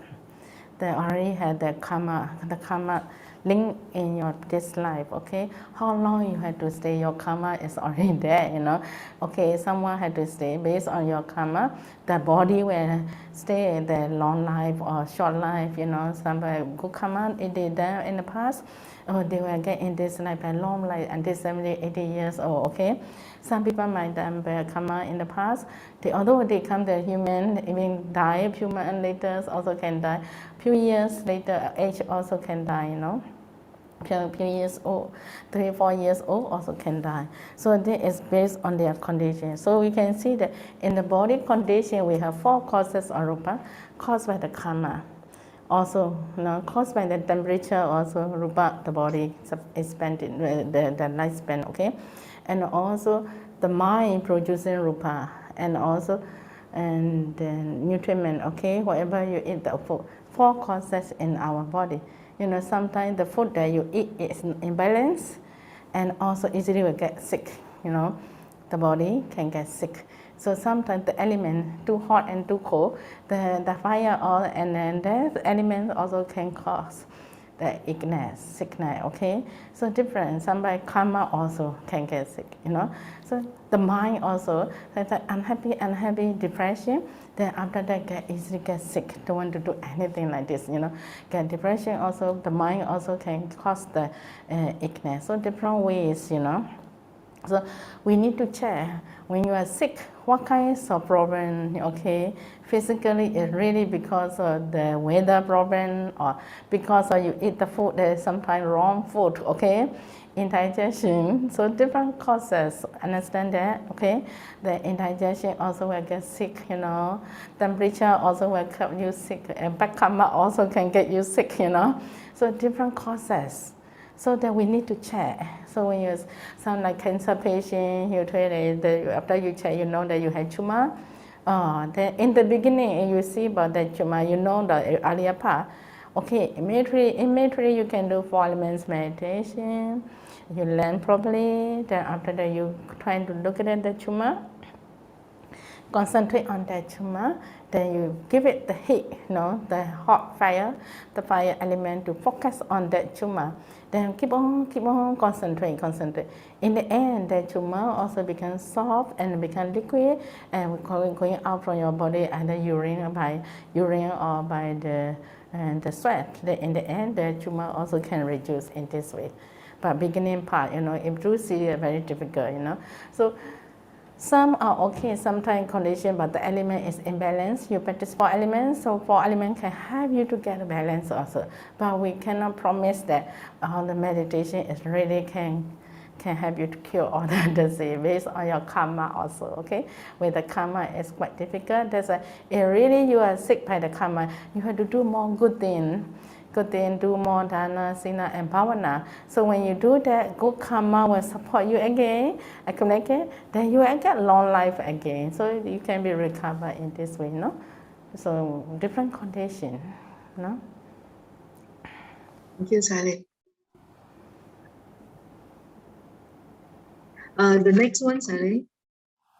they already had the karma link in your this life, okay? How long you had to stay, your karma is already there, Okay, someone had to stay based on your karma. The body will stay the long life or short life, Somebody good karma, it did there in the past, they will get in this life a long life until 70, 80 years old, okay? Some people might have bad karma in the past. Although they come to human, even die a few months later, also can die. Few years later, age also can die, few years old, 3, 4 years old also can die. So this is based on their condition. So we can see that in the body condition, we have 4 causes of rupa, caused by the karma. Also, caused by the temperature, also rupa, the body expanding, the lifespan, okay? And also the mind producing rupa, and also and the nutriment, okay? Whatever you eat, the food, 4 causes in our body. Sometimes the food that you eat is imbalance, and also easily will get sick, The body can get sick. So sometimes the element too hot and too cold, the fire all, and then that element also can cause the illness, sickness, okay? So different, somebody karma also can get sick, So the mind also, like unhappy, depression, then after that easily get sick, don't want to do anything like this, Get depression also, the mind also can cause the illness. So different ways, So we need to check when you are sick, what kinds of problem, okay? Physically, it's really because of the weather problem or because of you eat the food, there's sometimes wrong food, okay? Indigestion, so different causes, understand that, okay? The indigestion also will get sick, Temperature also will get you sick, and bad karma also can get you sick, So different causes. So that we need to check. So when you sound like cancer patient, you tell that after you check, you know that you have tumor. Then in the beginning, you see about that tumor, you know the earlier part. Okay, immediately you can do 4 elements meditation. You learn properly. Then after that, you try to look at the tumor. Concentrate on that tumor, then you give it the heat, the hot fire, the fire element to focus on that tumor. Then keep on concentrate. In the end, the tumor also becomes soft and become liquid, and going out from your body either urine or by the sweat. Then in the end, the tumor also can reduce in this way. But beginning part, if you see it, very difficult, So some are okay, sometimes condition, but the element is imbalanced. You practice 4 elements, so 4 elements can help you to get a balance also. But we cannot promise that all the meditation is really can help you to cure all the disease based on your karma also, okay? With the karma, it's quite difficult. That's why if really you are sick by the karma, you have to do more good things. Do more dana, sina, and bhavana. So when you do that, good karma will support you again, accumulate, then you will get long life again. So you can be recovered in this way, So different condition, Thank you, Sayalay. The next one, Sayalay.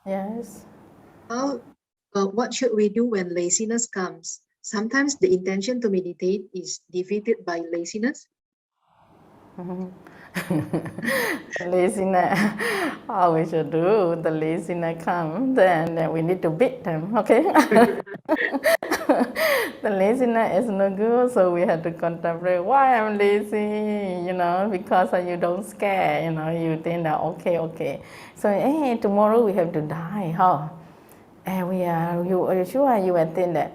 Yes. What should we do when laziness comes? Sometimes the intention to meditate is defeated by laziness. Laziness, how we should do, the laziness come, then we need to beat them, okay? The laziness is no good, so we have to contemplate why I'm lazy, because you don't scare, you think that okay. So, hey, tomorrow we have to die, huh? And are you sure you will think that,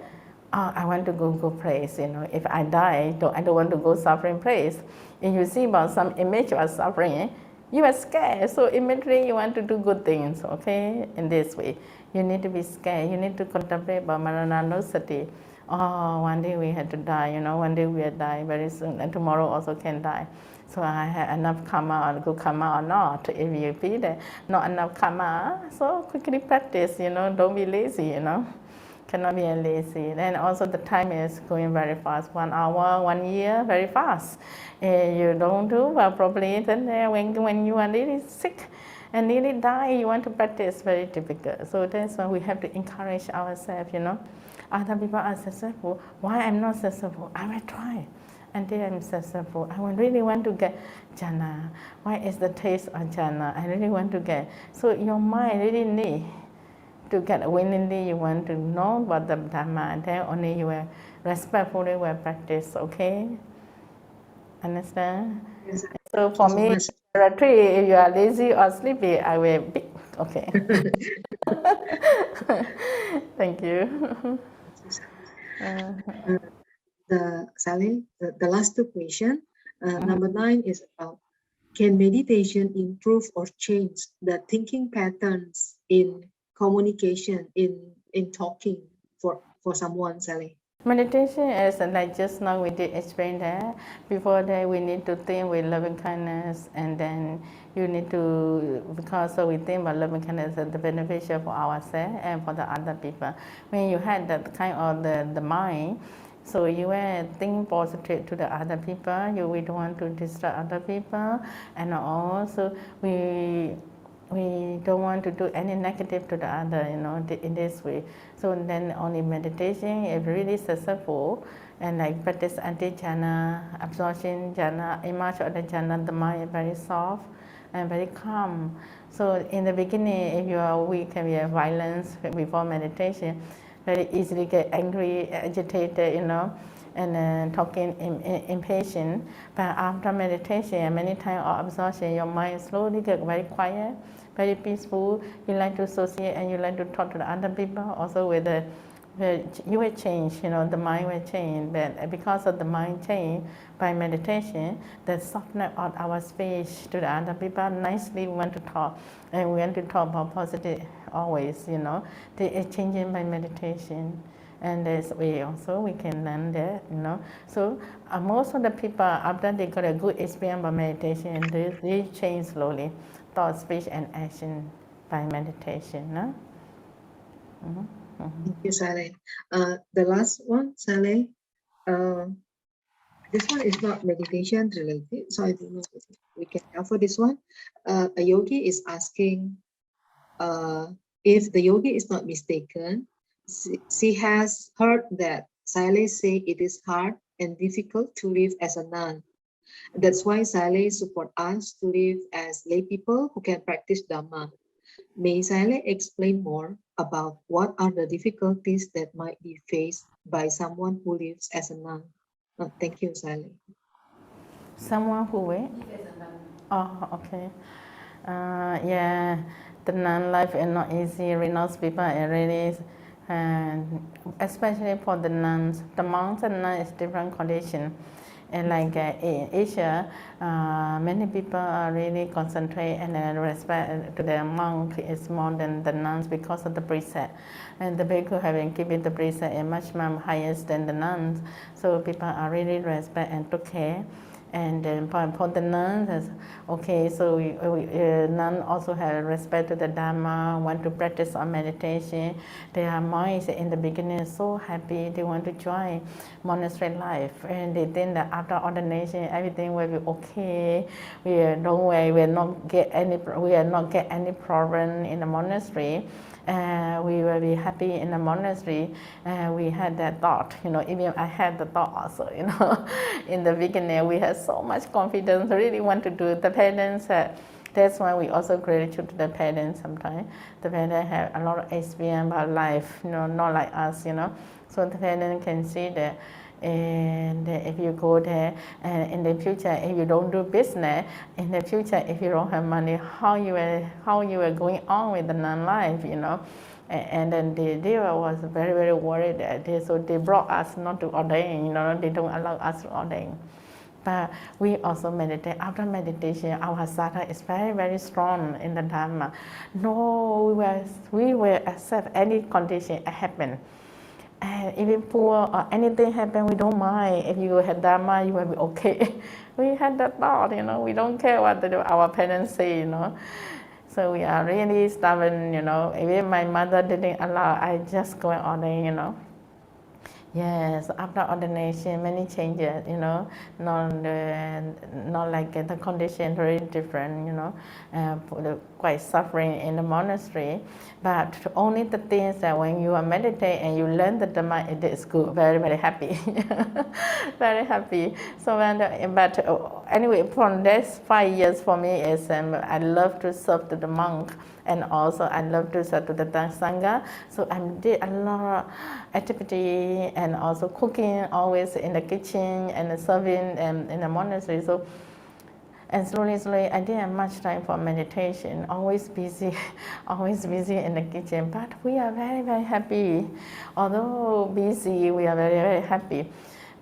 oh, I want to go place, if I die, I don't want to go suffering place. If you see about some image of suffering, you are scared, so immediately you want to do good things, okay? In this way, you need to be scared, you need to contemplate about Marananusati. Oh, one day we have to die, one day we will die very soon, and tomorrow also can die. So I have enough karma or good karma or not. If you feel that not enough karma, so quickly practice, don't be lazy, cannot be lazy. Then also the time is going very fast, 1 hour, 1 year, very fast. You don't do well probably, then when you are really sick and nearly die, you want to practice, very difficult. So that's why we have to encourage ourselves, Other people are successful, why I'm not successful? I will try until I'm successful. I really want to get jhana. Why is the taste of jhana? I really want to get. So your mind really need to get willingly, you want to know about the Dharma, then only you will respectfully will practice, okay? Understand? Yes, So thank for you so me, much. retreat, if you are lazy or sleepy, I will be, okay. Thank you. Uh, the last two questions. Number 9 is about, can meditation improve or change the thinking patterns in communication, in talking for someone, Sally? Meditation is like just now we did explain that. Before that, we need to think with loving kindness, and then you need to, because so we think about loving kindness is the beneficial for ourselves and for the other people. When you had that kind of the mind, so you were thinking positive to the other people. We don't want to disturb other people, and also we don't want to do any negative to the other, in this way. So then only meditation is really successful, and like practice anti-jhana, absorption jhana, image of the jhana, the mind is very soft and very calm. So in the beginning, if you are weak and you have violence before meditation, very easily get angry, agitated, and talking impatient. But after meditation, many times of absorption, your mind slowly get very quiet, very peaceful. You like to associate and you like to talk to the other people. Also with you will change, the mind will change. But because of the mind change by meditation, the softness of our speech to the other people, nicely we want to talk. And we want to talk about positive always, They are changing by meditation. And this way also we can learn that, So most of the people, after they got a good experience by meditation, they change slowly, thought, speech, and action by meditation. No? Thank you, Sally. The last one, Sally. This one is not meditation related, so I don't know if we can cover this one. A yogi is asking, if the yogi is not mistaken, she has heard that Sayalay say it is hard and difficult to live as a nun. That's why Sayalay support us to live as lay people who can practice Dhamma. May Sayalay explain more about what are the difficulties that might be faced by someone who lives as a nun? Thank you, Sayalay. Someone who wait? Oh, okay. Yeah, the nun life is not easy. Renounce people are really, and especially for the nuns. The monks and nuns is different condition. And like in Asia, many people are really concentrate and respect to the monk is more than the nuns because of the precept. And the bhikkhu having given the precept is much more higher than the nuns. So people are really respect and took care. And then for the nuns, okay, so nuns also have respect to the Dharma, want to practice on meditation. Their minds in the beginning is so happy, they want to join monastery life, and they think that after ordination everything will be okay. We don't worry, we will not get any problem in the monastery. We will be happy in the monastery. We had that thought, even I had the thought also, in the beginning we had so much confidence, really want to do the parents. That's why we also gratitude to the parents sometimes. The parents have a lot of experience about life, not like us, So the parents can see that. And if you go there, and in the future, if you don't do business, in the future, if you don't have money, how you are going on with the non-life, And then they was very, very worried so they brought us not to ordain, they don't allow us to ordain. But we also meditate. After meditation, our sadhana is very, very strong in the Dharma. No, we will accept any condition happen. And even poor or anything happen, we don't mind. If you have Dharma, you will be okay. We had that thought, we don't care what our parents say, So we are really stubborn, Even my mother didn't allow, I just go on there, Yes, after ordination, many changes, not like the condition very different, quite suffering in the monastery. But only the things that when you are meditating and you learn the Dhamma, it is good, very, very happy, very happy. So anyway, for this 5 years for me is I love to serve to the monk. And also I love to serve to the Sangha. So I did a lot of activity and also cooking always in the kitchen and serving in the monastery. So, and slowly I didn't have much time for meditation, always busy, always busy in the kitchen. But we are very, very happy. Although busy, we are very, very happy.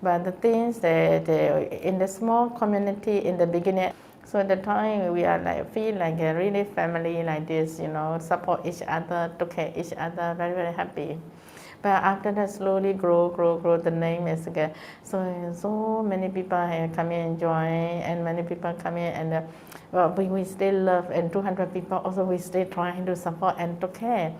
But the things that in the small community in the beginning, so at the time we are feel like a really family like this, support each other, take care each other, very, very happy. But after that slowly grow, the name is again. So many people have come in and join, and many people come in and we still love, and 200 people also we still trying to support and take care.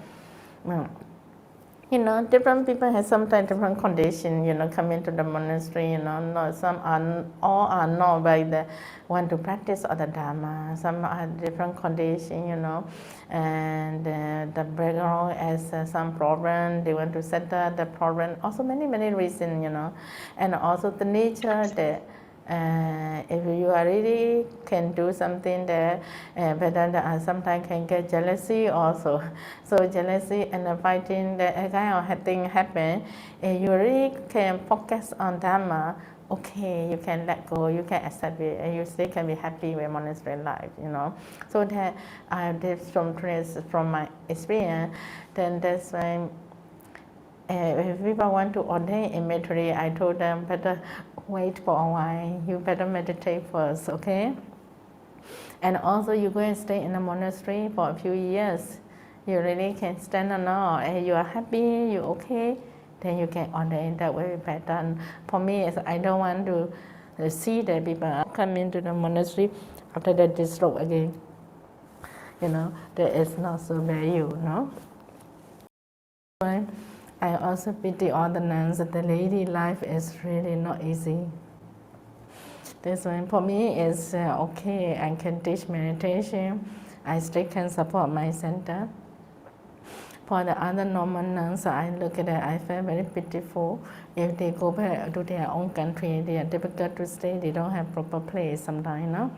Different people have sometimes different conditions, come into the monastery, all are not by the want to practice or the Dharma. Some are different conditions, and the background has some problem, they want to settle the problem. Also many, many reasons, and also the nature that if you are really can do something there, but then sometimes can get jealousy also. So jealousy and fighting, that kind of thing happen. If you really can focus on Dharma, okay, you can let go, you can accept it, and you still can be happy with monastery life, So that I did some trace from my experience. Then that's why if people want to ordain immediately, I told them better wait for a while, you better meditate first, okay? And also you go and stay in a monastery for a few years. You really can stand alone, and you are happy, you okay, then you can ordain. That way better. And for me, I don't want to see that people come into the monastery after that disrobe again. That is not so value, I also pity all the nuns that the lady life is really not easy. This one for me is okay, I can teach meditation, I still can support my center. For the other normal nuns, I look at it, I feel very pitiful. If they go back to their own country, they are difficult to stay, they don't have proper place sometimes,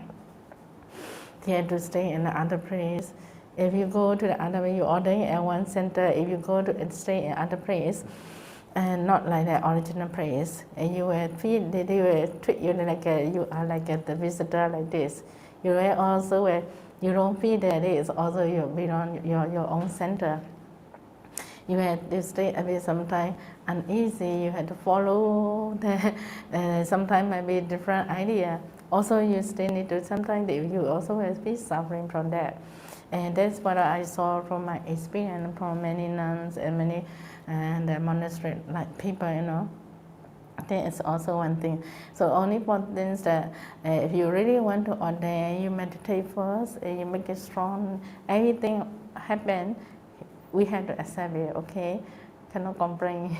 They have to stay in another place. If you go to the other way, you ordain at one center. If you go to stay in other place, and not like the original place, and you will feel they will treat you like you are like the visitor like this. You will also you don't feel that it is also you belong your own center. You have to stay a bit sometimes uneasy. You have to follow the sometimes might be different idea. Also, you still need to sometimes you also will be suffering from that. And that's what I saw from my experience from many nuns and many the monastery like people, think it's also one thing. So only one thing is that if you really want to ordain, you meditate first, and you make it strong. Everything happen, we have to accept it, okay? Cannot complain.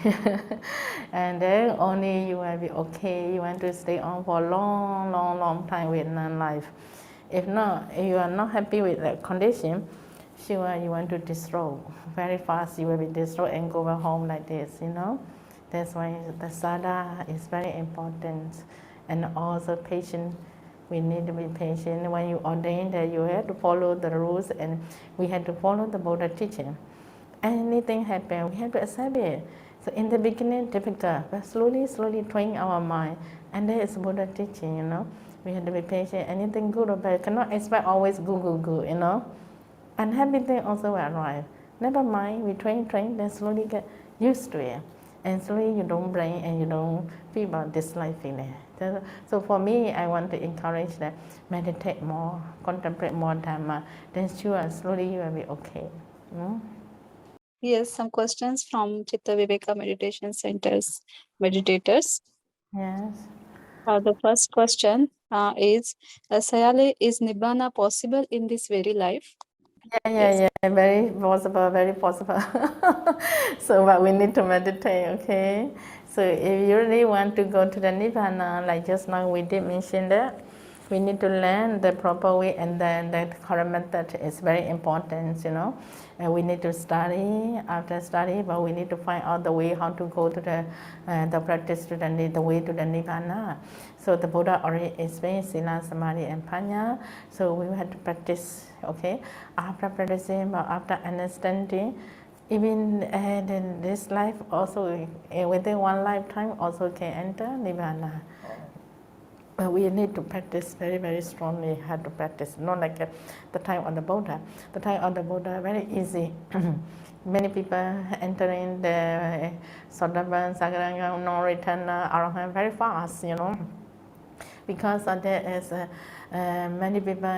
And then only you will be okay. You want to stay on for a long, long, long time with non-life. If not, if you are not happy with that condition, sure you want to destroy. Very fast you will be destroyed and go back home like this, you know. That's why the sadha is very important. And also patience. We need to be patient. When you ordain that you have to follow the rules, and we have to follow the Buddha teaching. Anything happen, we have to accept it. So in the beginning, difficult, but slowly, slowly train our mind. And that is Buddha teaching, you know. We have to be patient. Anything good or bad, cannot expect always good, you know. Unhappy thing also will arrive. Never mind, we train, then slowly get used to it. And slowly you don't blame and you don't feel about dislike feeling. So for me, I want to encourage that meditate more, contemplate more Dhamma, then sure, slowly you will be okay. Yes, some questions from Chitta Viveka Meditation Center's meditators. Yes. The first question is, Sayalay, is Nibbāna possible in this very life? Yeah, very possible. So, but we need to meditate, okay? So, if you really want to go to the Nibbāna, like just now we did mention that, we need to learn the proper way, and then the correct method is very important, you know. And we need to study, after study, but we need to find out the way how to go to the practice to the way to the Nibbāna. So the Buddha already explained Sila, Samadhi, and Panya. So we have to practice, okay? After practicing, but after understanding, even in this life also, within one lifetime, also can enter Nibbāna. But we need to practice very, very strongly. Have to practice, not like the time of the Buddha. The time of the Buddha very easy. Many people entering the Sotapan, Sagaranga, no return, Arahant very fast, you know. Because there is many people,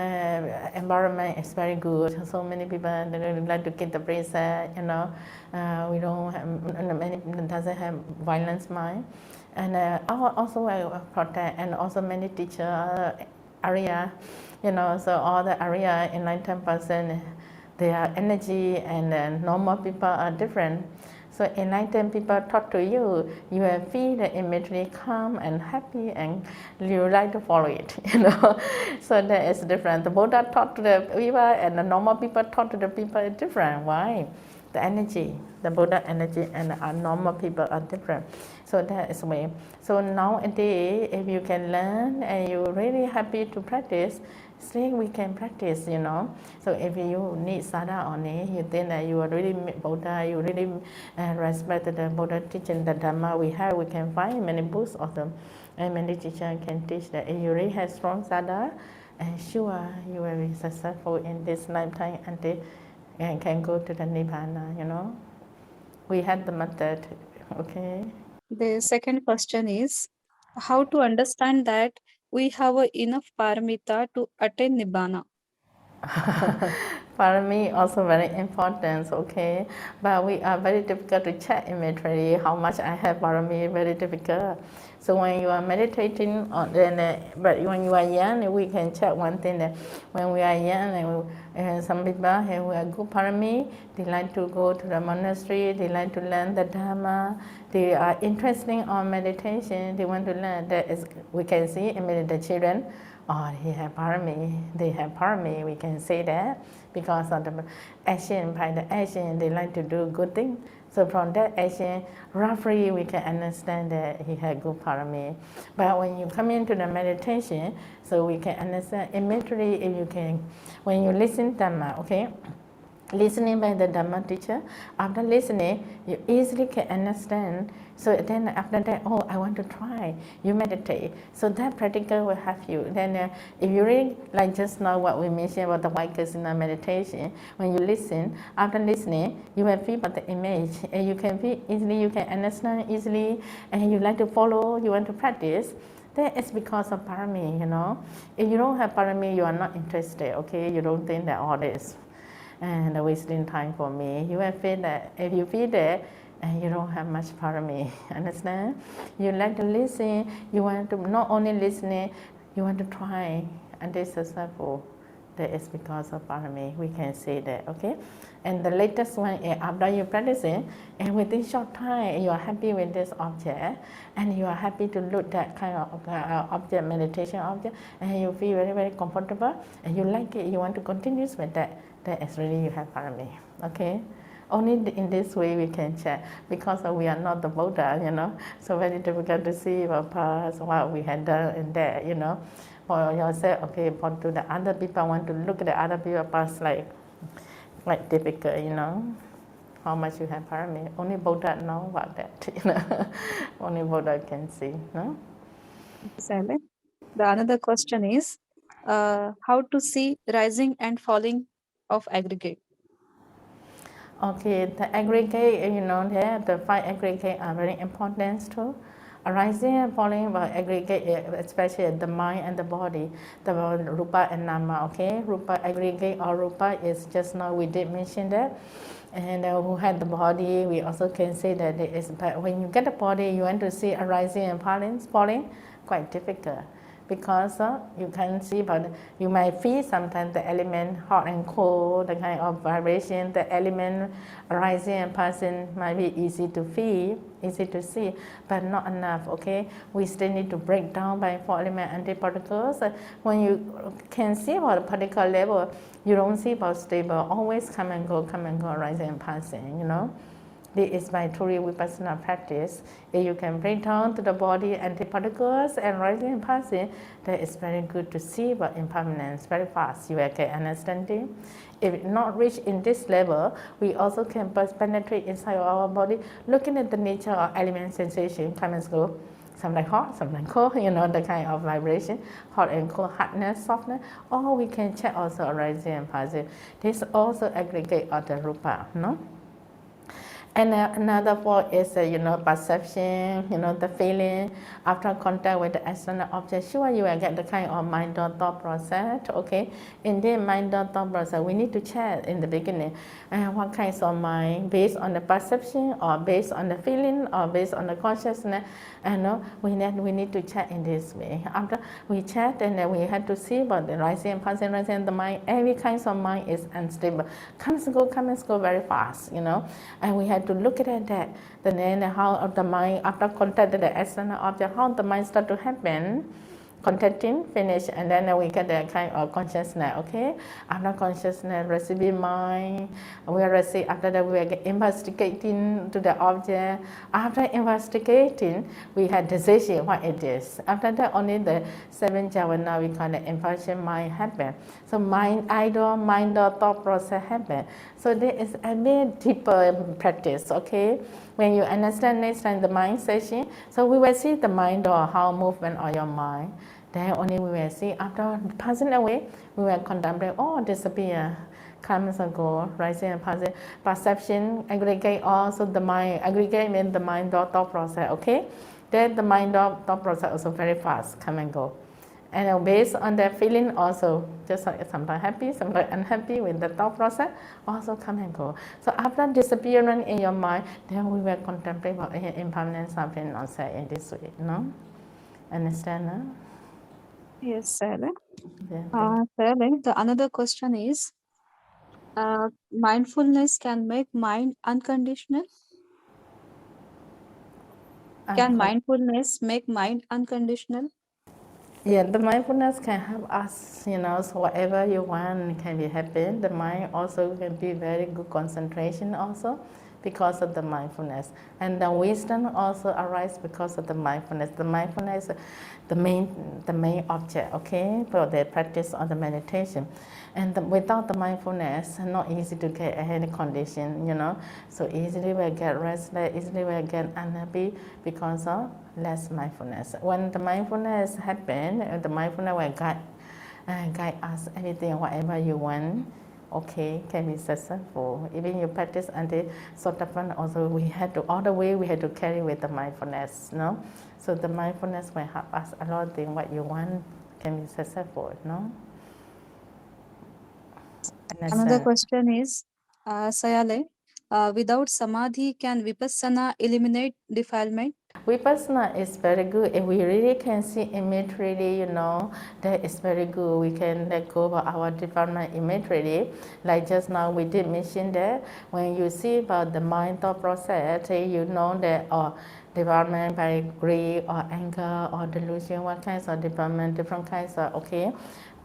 environment is very good. So many people they like to get the bracelet, you know. We don't have, many people doesn't have violence mind. And also I protect, and also many teacher area, you know, so all the area enlightened person, their energy and normal people are different. So enlightened people talk to you, you will feel the immediately calm and happy, and you like to follow it, you know. So that is different. The Buddha talk to the people, and the normal people talk to the people is different. Why? The energy, the Buddha energy and our normal people are different. So that is way. So nowadays, if you can learn and you're really happy to practice, still we can practice, you know. So if you need sadha only, you think that you are really Buddha, you really respect the Buddha teaching, the Dhamma we have, we can find many books of them. And many teachers can teach that if you really have strong sadha, sure you will be successful in this lifetime until and can go to the Nibbāna, you know. We had the method, okay. The second question is, how to understand that we have enough paramita to attain Nibbāna? Parami also very important, okay. But we are very difficult to check immediately how much I have parami, very difficult. So when you are meditating on but when you are young, we can check one thing that when we are young, some people have a good parami, they like to go to the monastery, they like to learn the Dhamma, they are interested in meditation, they want to learn. That is, we can see immediately the children, oh, he have parami, they have parami, we can say that because of the action, by the action, they like to do good things. So from that action, roughly we can understand that he had good parami. But when you come into the meditation, so we can understand immediately if you can, when you listen Dhamma, okay? Listening by the Dhamma teacher, after listening, you easily can understand. So then after that, oh, I want to try. You meditate. So that practical will help you. Then if you really, like just now what we mentioned about the White Kasina meditation, when you listen, after listening, you will feel about the image. And you can feel easily, you can understand easily, and you like to follow, you want to practice. That is because of parami, you know. If you don't have parami, you are not interested, okay? You don't think that all this and wasting time for me. You will feel that, if you feel that, and you don't have much parami. Understand? You like to listen, you want to not only listening, you want to try and be successful. That is because of parami. We can say that, okay? And the latest one is after you practicing, and within short time, you are happy with this object, and you are happy to look that kind of object, meditation object, and you feel very, very comfortable, and you like it, you want to continue with that. That is really you have parami, okay? Only in this way we can check, because we are not the Buddha, so very difficult to see our past, what we had done in there, For yourself, okay, but to the other people, want to look at the other people past like difficult, how much you have parami. Only Buddha know about that, Only Buddha can see, no? Sayalay. The another question is how to see rising and falling of aggregate. Okay, the aggregate, the five aggregate are very important too. Arising and falling by aggregate, especially the mind and the body, the rupa and nama, okay? Rupa aggregate or rupa is just now we did mention that. And who had the body, we also can say that it is, but when you get the body, you want to see arising and falling, quite difficult. Because you can see, but you might feel sometimes the element hot and cold, the kind of vibration, the element rising and passing might be easy to feel, easy to see, but not enough, okay? We still need to break down by four element antiparticles. When you can see about the particle level, you don't see about stable, always come and go, rising and passing, This is by truly Vipassana practice. If you can bring down to the body antiparticles and rising and passing, that is very good to see about impermanence very fast. You will get understanding. If not reach in this level, we also can penetrate inside our body, looking at the nature of element sensation, come and go. Sometimes hot, sometimes cold, the kind of vibration, hot and cold, hardness, softness, or we can check also arising and passing. This also aggregate of the rupa, no? And another four is, perception, the feeling. After contact with the external object, sure, you will get the kind of mind or thought process, okay? In the mind or thought process, we need to check in the beginning what kinds of mind, based on the perception, or based on the feeling, or based on the consciousness, we need to check in this way. After we check, then we have to see about the rising and passing, the mind. Every kind of mind is unstable. Comes and go very fast, and we have to look at that. Then how the mind, after contact with the external object, how the mind start to happen, contacting, finish, and then we get the kind of consciousness, okay? After consciousness, receiving mind, we receive, after that we are investigating to the object. After investigating, we had decision what it is. After that, only the seven jhavana, we call the impression mind happen. So mind idle, mind or thought process happen. So there is a very deeper practice, okay? When you understand next time the mind session, so we will see the mind or how movement of your mind. Then only we will see after passing away, we will contemplate, disappear, comes and go, rising and passing. Perception aggregate also the mind, aggregate means the mind thought process, okay? Then the mind thought process also very fast, come and go. And based on that feeling also, just like sometimes happy, sometimes unhappy with the thought process, also come and go. So after disappearance in your mind, then we will contemplate about impermanence something outside in this way, no? Understand, no? Yes, Sayalay. Yeah, Sayalay, the another question is mindfulness can make mind unconditional. Can mindfulness make mind unconditional? Yeah, the mindfulness can help us, so whatever you want can be happy. The mind also can be very good concentration also because of the mindfulness. And the wisdom also arises because of the mindfulness. The mindfulness is the main object, okay, for the practice of the meditation. And without the mindfulness, not easy to get any condition, So easily we get restless, easily we get unhappy because of less mindfulness. When the mindfulness happens, the mindfulness will guide us anything, whatever you want, okay, can be successful. Even you practice until Sotapanna, also we had to, all the way we had to carry with the mindfulness, no? So the mindfulness will help us a lot of things, what you want can be successful, no? Another question is, Sayalay, without Samadhi, can Vipassana eliminate defilement? Vipassana is very good. If we really can see immediately, that is very good. We can let go of our development immediately. Like just now, we did mention that when you see about the mind thought process, you know that development by greed or anger or delusion, what kinds of development, different kinds of,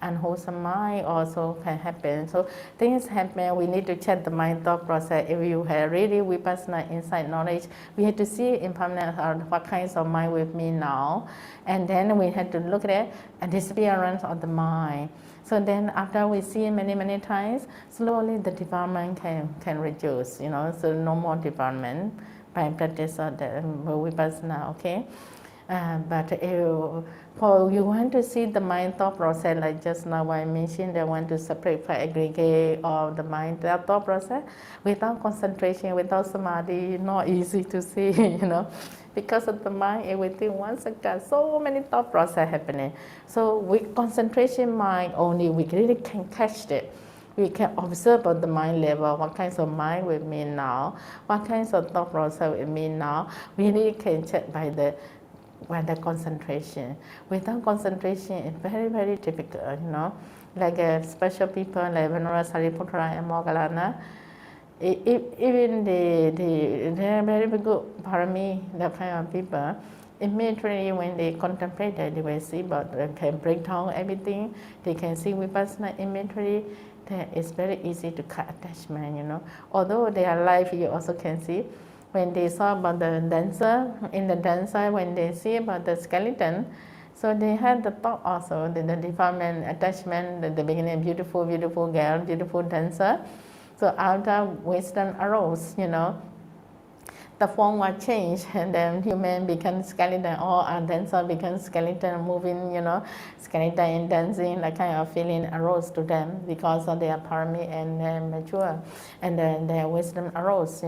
unwholesome mind also can happen. So things happen, we need to check the mind thought process. If you have really Vipassana insight knowledge, we have to see impermanence or what kinds of mind with me now. And then we have to look at a disappearance of the mind. So then after we see many times, slowly the development can reduce, so no more development by practice of the Vipassana, okay? But if you want to see the mind thought process, like just now I mentioned, I want to separate for aggregate of the mind thought process without concentration, without samadhi, not easy to see, because of the mind, everything one second, so many thought process happening. So with concentration mind only, we really can catch it. We can observe at the mind level, what kinds of mind with me now, what kinds of thought process with me now. We really can check by the concentration. Without concentration, it's very difficult, Like special people like Venerable Sariputta and Moggallana, even they're very good parami, that kind of people. Immediately when they contemplate that, they will see, but they can break down everything. They can see Vipassana immediately. That it's very easy to cut attachment, Although their life, you also can see. When they saw about the dancer, in the dancer, when they see about the skeleton, so they had the thought also, the defilement, attachment, the beginning, beautiful girl, beautiful dancer. So after wisdom arose, the form was changed, and then human become skeleton, or a dancer become skeleton, moving, skeleton and dancing, that kind of feeling arose to them because of their parami and mature, and then their wisdom arose,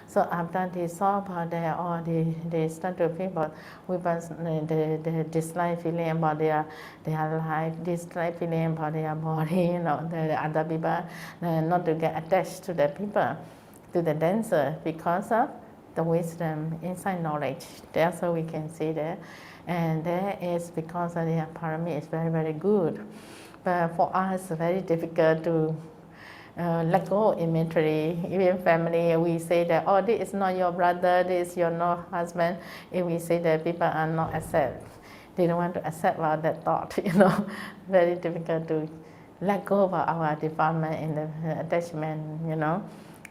So after they saw about their, or they start to feel about the dislike feeling about their life, dislike feeling about their body, the other people, not to get attached to the people, to the dancer, because of the wisdom, inside knowledge. That's how we can see that. And that is because of the parami is very good. But for us, it's very difficult to let go immediately. Even family, we say that, oh, this is not your brother, this is your not husband. If we say that, people are not accept. They don't want to accept that thought, Very difficult to let go of our defilement in the attachment,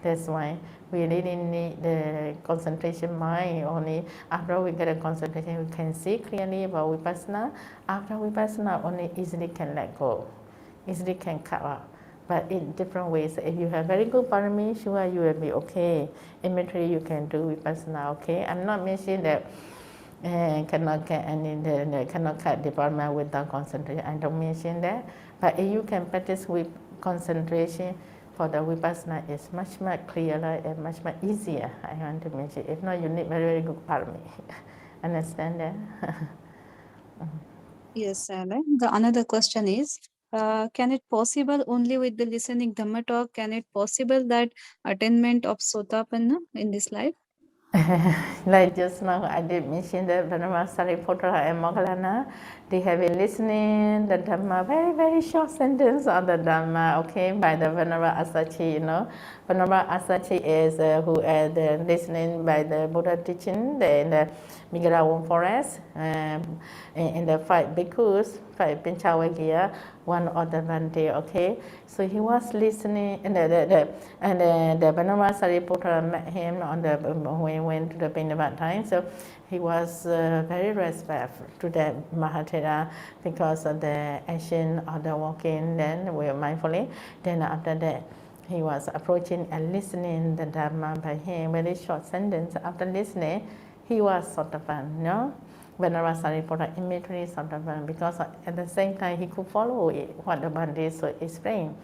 That's why we really need the concentration mind only. After we get a concentration, we can see clearly about Vipassana. After Vipassana, only easily can let go, easily can cut out. But in different ways. If you have very good parami, sure you will be okay. Immediately you can do Vipassana, okay? I'm not mentioning that cannot get cannot cut development without concentration. I don't mention that. But if you can practice with concentration, for the Vipassana is much clearer and much easier, I want to mention. If not, you need very good parami. Understand that? Yes, Sayalay. The another question is, can it possible only with the listening Dhamma talk? Can it possible that attainment of Sotapanna in this life? Like just now, I did mention that Venerable Sariputta and Moggallana, they have been listening the Dhamma, very short sentence on the Dhamma, okay, by the Venerable Asachi, Venerable Asachi is who is listening by the Buddha teaching in the Migrawon forest, in the 5 bhikkhus, 5 Pinchawagiya, one of the Bhante, okay. So he was listening, and the Venerable Sariputta met him on the when he went to the Pindavat time. So he was very respectful to the Mahatera because of the action of the walking. Then we were mindfully. Then after that, he was approaching and listening the Dhamma by him. Very short sentence. After listening, he was Sotapanna, Venerable Sariputta immediately Sotapanna, because at the same time he could follow it, what the Bhante explained.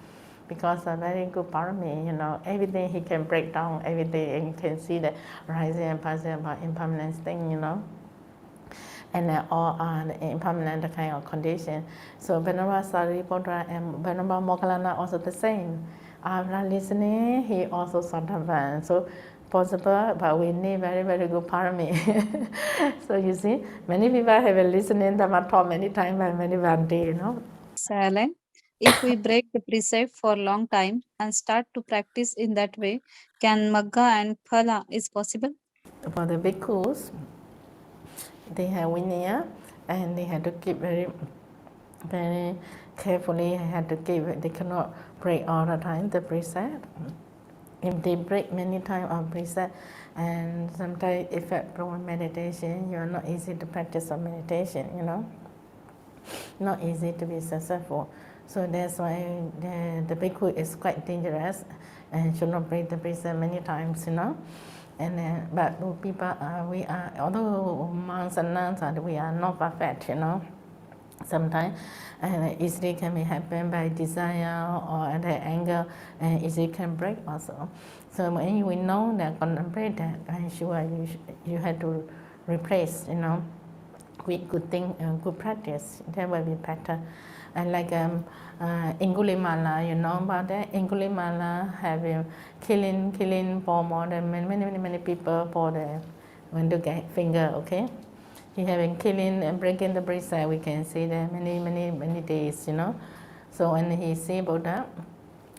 Because of very good parami, everything he can break down, everything, and you can see the rising and passing about impermanence thing, and all are the impermanent kind of condition. So Venerable Sariputta and Venerable Moggallana also the same. after listening, he also Sotapan. So possible, but we need very, very good parami. So you see, many people have been listening Dhamma talk many times by many Bhante, you know. Sayalay, if we break the precept for a long time and start to practice in that way, can Magga and Phala is possible? For the bhikkhus, they have vinaya and they have to keep very, very carefully. They have to keep. They cannot break all the time the precept. If they break many times of precept, and sometimes effect from meditation, you are not easy to practice of meditation. You know, not easy to be successful. So that's why the bhikkhu is quite dangerous and should not break the precept many times. You know. And but people, we are, although monks and nuns are, we are not perfect, you know. Sometimes easily can be happen by desire or the anger, and easily can break also. So when we know that contemplate that, I'm sure you have to replace, you know, with good thing, good practice. That will be better. And like Angulimala, you know about that? Angulimala have been killing for more than many people for the when to get finger, okay? He have been killing and breaking the precept. We can see that many days, you know. So when he see Buddha,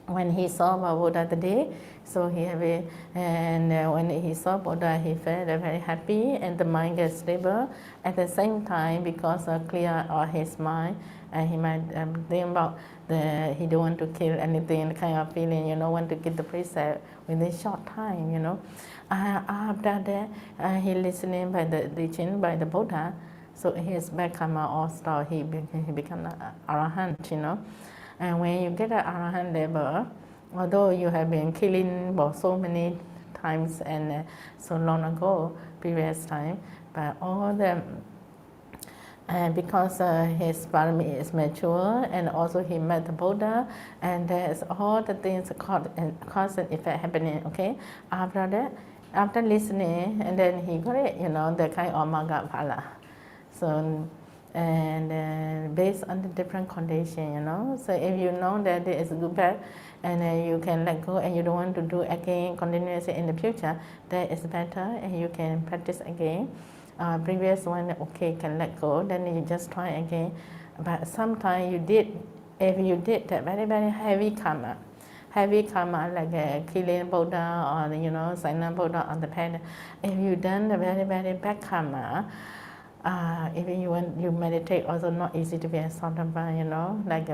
when he saw Buddha today, so he have a, and when he saw Buddha, he felt very happy and the mind gets stable. At the same time, because clear his mind, and he might think about he don't want to kill anything, the kind of feeling, you know, want to get the precept within short time, you know. After that, he listening by the teaching by the Buddha, so his back karma all start. He become an arahant, you know. And when you get an arahant level, although you have been killing for so many times and so long ago, previous time, but all the because his parami is mature, and also he met the Buddha, and there's all the things cause and effect happening. Okay, after that, after listening, and then he got it, you know, the kind of Magga Phala. So, and based on the different condition, you know. So if you know that there is good bad, and you can let go, and you don't want to do again continuously in the future, that is better, and you can practice again. Previous one, okay, can let go, then you just try again. But sometimes if you did that very heavy karma like killing Buddha or, you know, Sayalay Buddha on the path, if you done the very bad karma, even you meditate, also not easy to be a Sotapan, you know, like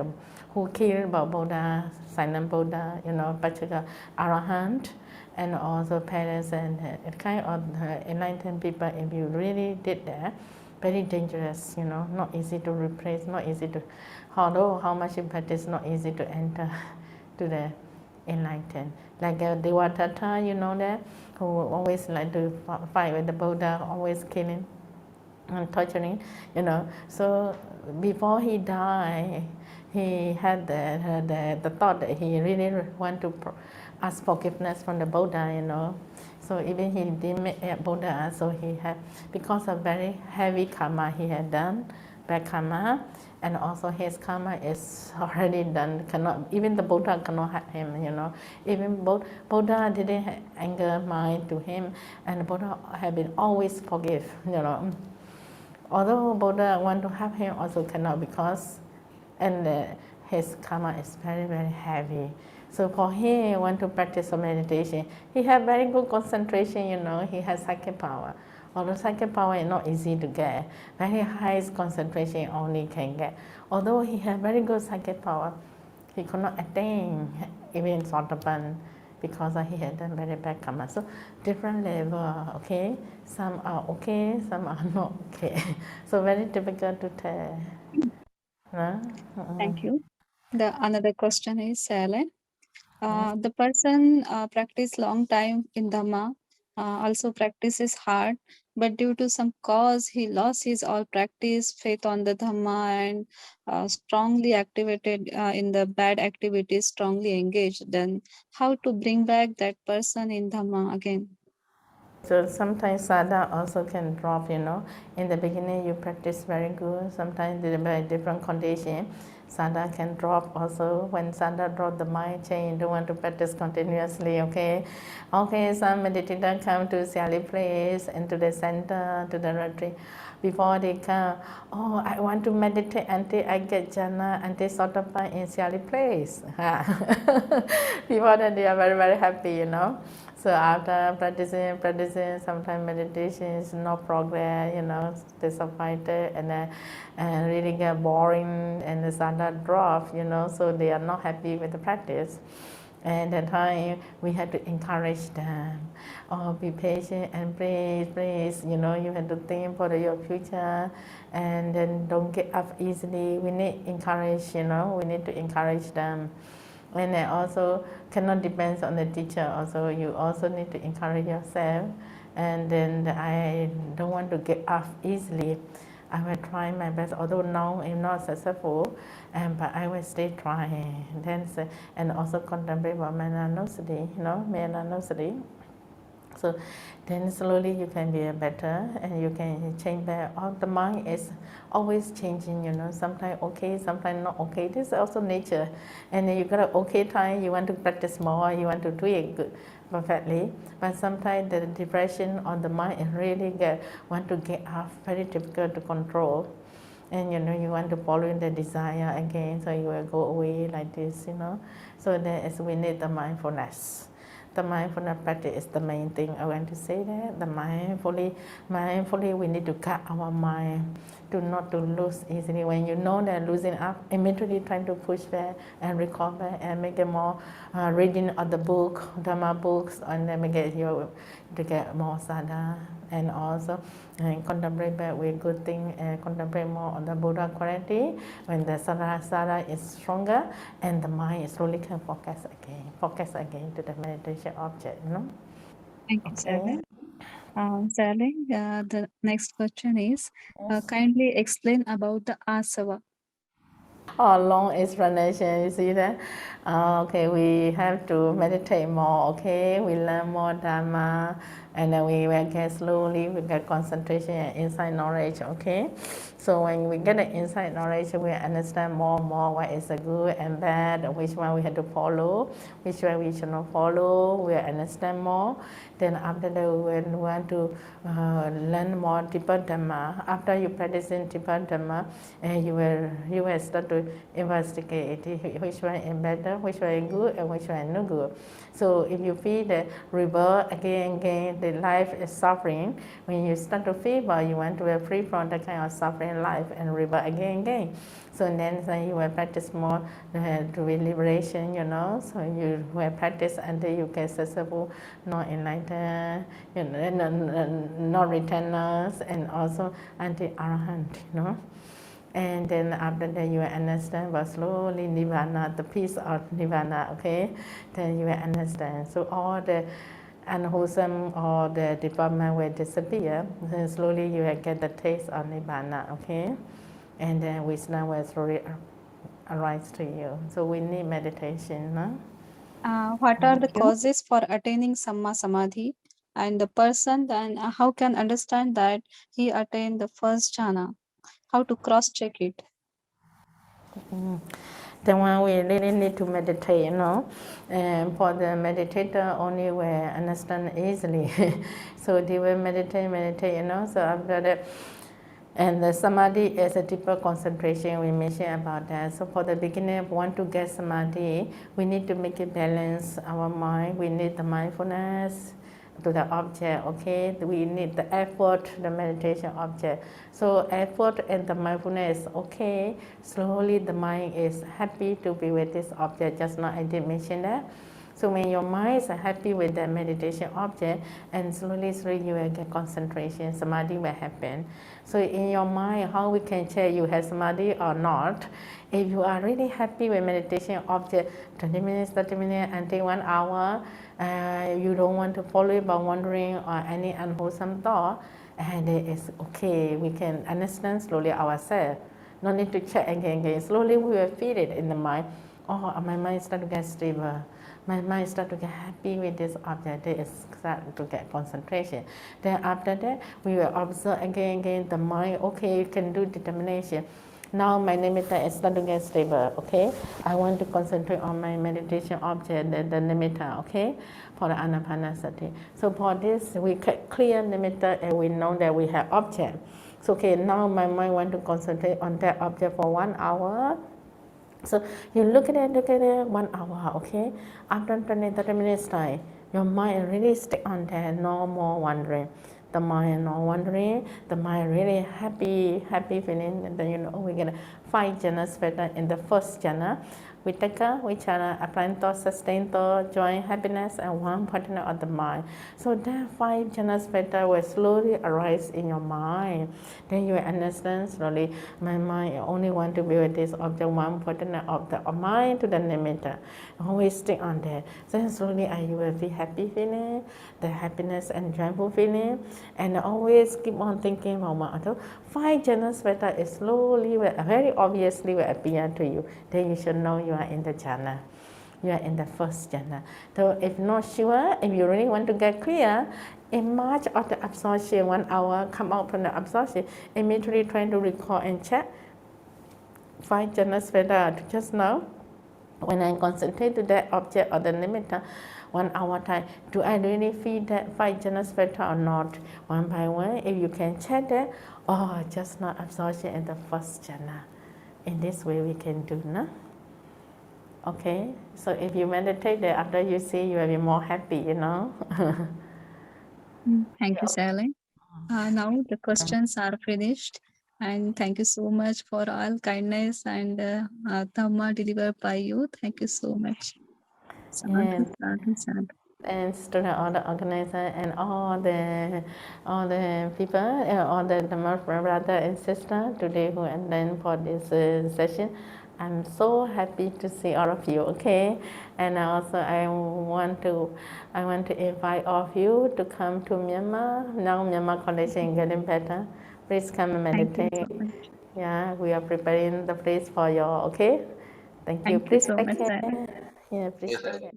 who killed Buddha, Sayalay Buddha, you know, particular Arahant, and also parents and kind of enlightened people. If you really did that, very dangerous, you know, not easy to replace, not easy to, although how much you practice, not easy to enter to the enlightened. Like Devadatta, you know that, who always like to fight with the Buddha, always killing and torturing, you know. So before he died, he had the thought that he really want to ask forgiveness from the Buddha, you know. So even he didn't meet Buddha, so he had, because of very heavy karma he had done, bad karma, and also his karma is already done. Cannot, even the Buddha cannot help him, you know. Even Buddha didn't have anger mind to him, and the Buddha had been always forgive, you know. Although Buddha want to help him, also cannot, because and his karma is very heavy. So for him, want to practice some meditation, he have very good concentration, you know. He has psychic power. Although psychic power is not easy to get, very high concentration only can get. Although he have very good psychic power, he could not attain even Sotapan, because he had done very bad karma. So different level, okay? Some are okay, some are not okay. So very difficult to tell. No? Thank you. The another question is, Sayalay, the person practice long time in Dhamma, also practices hard, but due to some cause he lost his all practice, faith on the Dhamma, and strongly activated in the bad activities, strongly engaged. Then how to bring back that person in Dhamma again? So sometimes sadha also can drop, you know. In the beginning you practice very good, sometimes by different condition. Sada can drop also. When Sada drop, the mind change. Don't want to practice continuously. Okay, okay. Some meditators come to Sayalay place and to the center, to the retreat. Before they come, oh, I want to meditate until I get jhana, until Sotapan in Sayalay place. Before that, they are very, very happy, you know. So after practicing, sometimes meditation is no progress, you know, disappointed and really get boring and the standard drop, you know, so they are not happy with the practice. And that time we had to encourage them. Oh, be patient and please, you know, you have to think for your future and then don't get up easily. We need encourage, you know, we need to encourage them. And then also cannot depend on the teacher. Also, you also need to encourage yourself. And then I don't want to get off easily. I will try my best, although now I'm not successful, but I will stay trying. Then, and also contemplate about Mindfulness, you know, Mindfulness. So then slowly you can be better and you can change back. All the mind is always changing, you know, sometimes okay, sometimes not okay. This is also nature. And then you got an okay time, you want to practice more, you want to do it good, perfectly. But sometimes the depression on the mind is really want to get off, very difficult to control. And you know, you want to follow in the desire again, so you will go away like this, you know. So that is we need the mindfulness. The mindfulness practice is the main thing I want to say that. The mindfully we need to cut our mind to not to lose easily. When you know they're losing up, immediately trying to push back and recall back and make it more reading of the book, Dharma books, and then make it to get more sadha. And also contemplate back with good thing and contemplate more on the Buddha quality. When the sadha is stronger and the mind slowly can focus again to the meditation object, you know. Thank you, Okay. Sayalay. Sayalay, the next question is, kindly explain about the asava. Oh, long explanation, you see that? Okay, we have to meditate more, okay? We learn more Dharma, and then we will get slowly, we get concentration and insight knowledge, okay? So when we get the insight knowledge, we understand more and more what is the good and bad, which one we have to follow, which one we should not follow, we understand more. Then after that, we will want to learn more deeper Dhamma. After you practice in deeper Dhamma, you will start to investigate which one is better, which one is good, and which one is not good. So if you feel the rebirth again and again, the life is suffering, when you start to feel, you want to be free from that kind of suffering life and rebirth again and again. So then you will practice more to liberation, you know. So you will practice until you get successful, not enlightened, you know, not returners, and also anti-arahant, you know. And then after that you will understand, but slowly Nibbāna, the peace of Nibbāna, okay? Then you will understand. So all the unwholesome or the defilement will disappear. Then slowly you will get the taste of Nibbāna, okay? And then wisdom will slowly arise to you. So we need meditation, no? What are the causes for attaining Samma Samadhi? And the person then how can understand that he attained the first jhana? How to cross check it? Then when we really need to meditate, you know, and for the meditator only will understand easily. So they will meditate, you know. So after that, and the samadhi is a deeper concentration. We mentioned about that. So for the beginner, want to get samadhi, we need to make it balance our mind. We need the mindfulness to the object, okay? We need the effort, the meditation object. So effort and the mindfulness, okay? Slowly the mind is happy to be with this object. Just now I did mention that. So when your mind is happy with the meditation object, and slowly you will get concentration, samadhi will happen. So in your mind, how we can check you have samadhi or not? If you are really happy with meditation object, 20 minutes, 30 minutes, until 1 hour, you don't want to follow it by wandering or any unwholesome thought, and it is okay. We can understand slowly ourselves. No need to check again. Slowly we will feel it in the mind. Oh, my mind start to get stable. My mind start to get happy with this object. It start to get concentration. Then after that, we will observe again the mind. Okay, you can do determination. Now my nimitta is starting to get stable, okay? I want to concentrate on my meditation object, the nimitta, okay? For the anapanasati. So for this, we clear nimitta and we know that we have object. So okay, now my mind want to concentrate on that object for 1 hour. So you look at it 1 hour, okay? After 20, 30 minutes time, your mind really stick on that, no more wandering. The mind no wandering, the mind really happy feeling, and then you know we get 5 jhanas better in the first jhana. Vitaka, vichara, apranto, sustainto, joy, happiness, and one partner of the mind. So that 5 jhanas better will slowly arise in your mind. Then you understand slowly, my mind only want to be with this object, one partner of the mind to the nimitta. Always stick on that. Then slowly you will be happy feeling, the happiness and joyful feeling, and always keep on thinking about one. 5 jhanas better is slowly, very obviously will appear to you. Then you should know you are in the jhana. You are in the first jhana. So if not sure, if you really want to get clear, in March of the absorption, 1 hour, come out from the absorption, immediately trying to recall and check 5 jhanas better to just know. When I concentrate to that object or the nimitta, 1 hour time, do I really feel that 5 jhanas better or not? One by one, if you can check that, just not absorption in the first jhana. In this way we can do, no? Okay, so if you meditate there, after you see, you will be more happy, you know. Thank you, Sayalay. Now the questions are finished. And thank you so much for all kindness and Dhamma delivered by you. Thank you so much. Sadhu, sadhu, sadhu. Thanks to all the organizer and all the people, all the Dhamma brother and sister today who attend for this session. I'm so happy to see all of you. Okay, and also I want to invite all of you to come to Myanmar. Now Myanmar condition is getting better. Please come and Thank you meditate. so much. Yeah, we are preparing the place for you. Okay, thank you. Thank you Please so take much, care. Sayalay. Yeah, please Yes, take sir. care.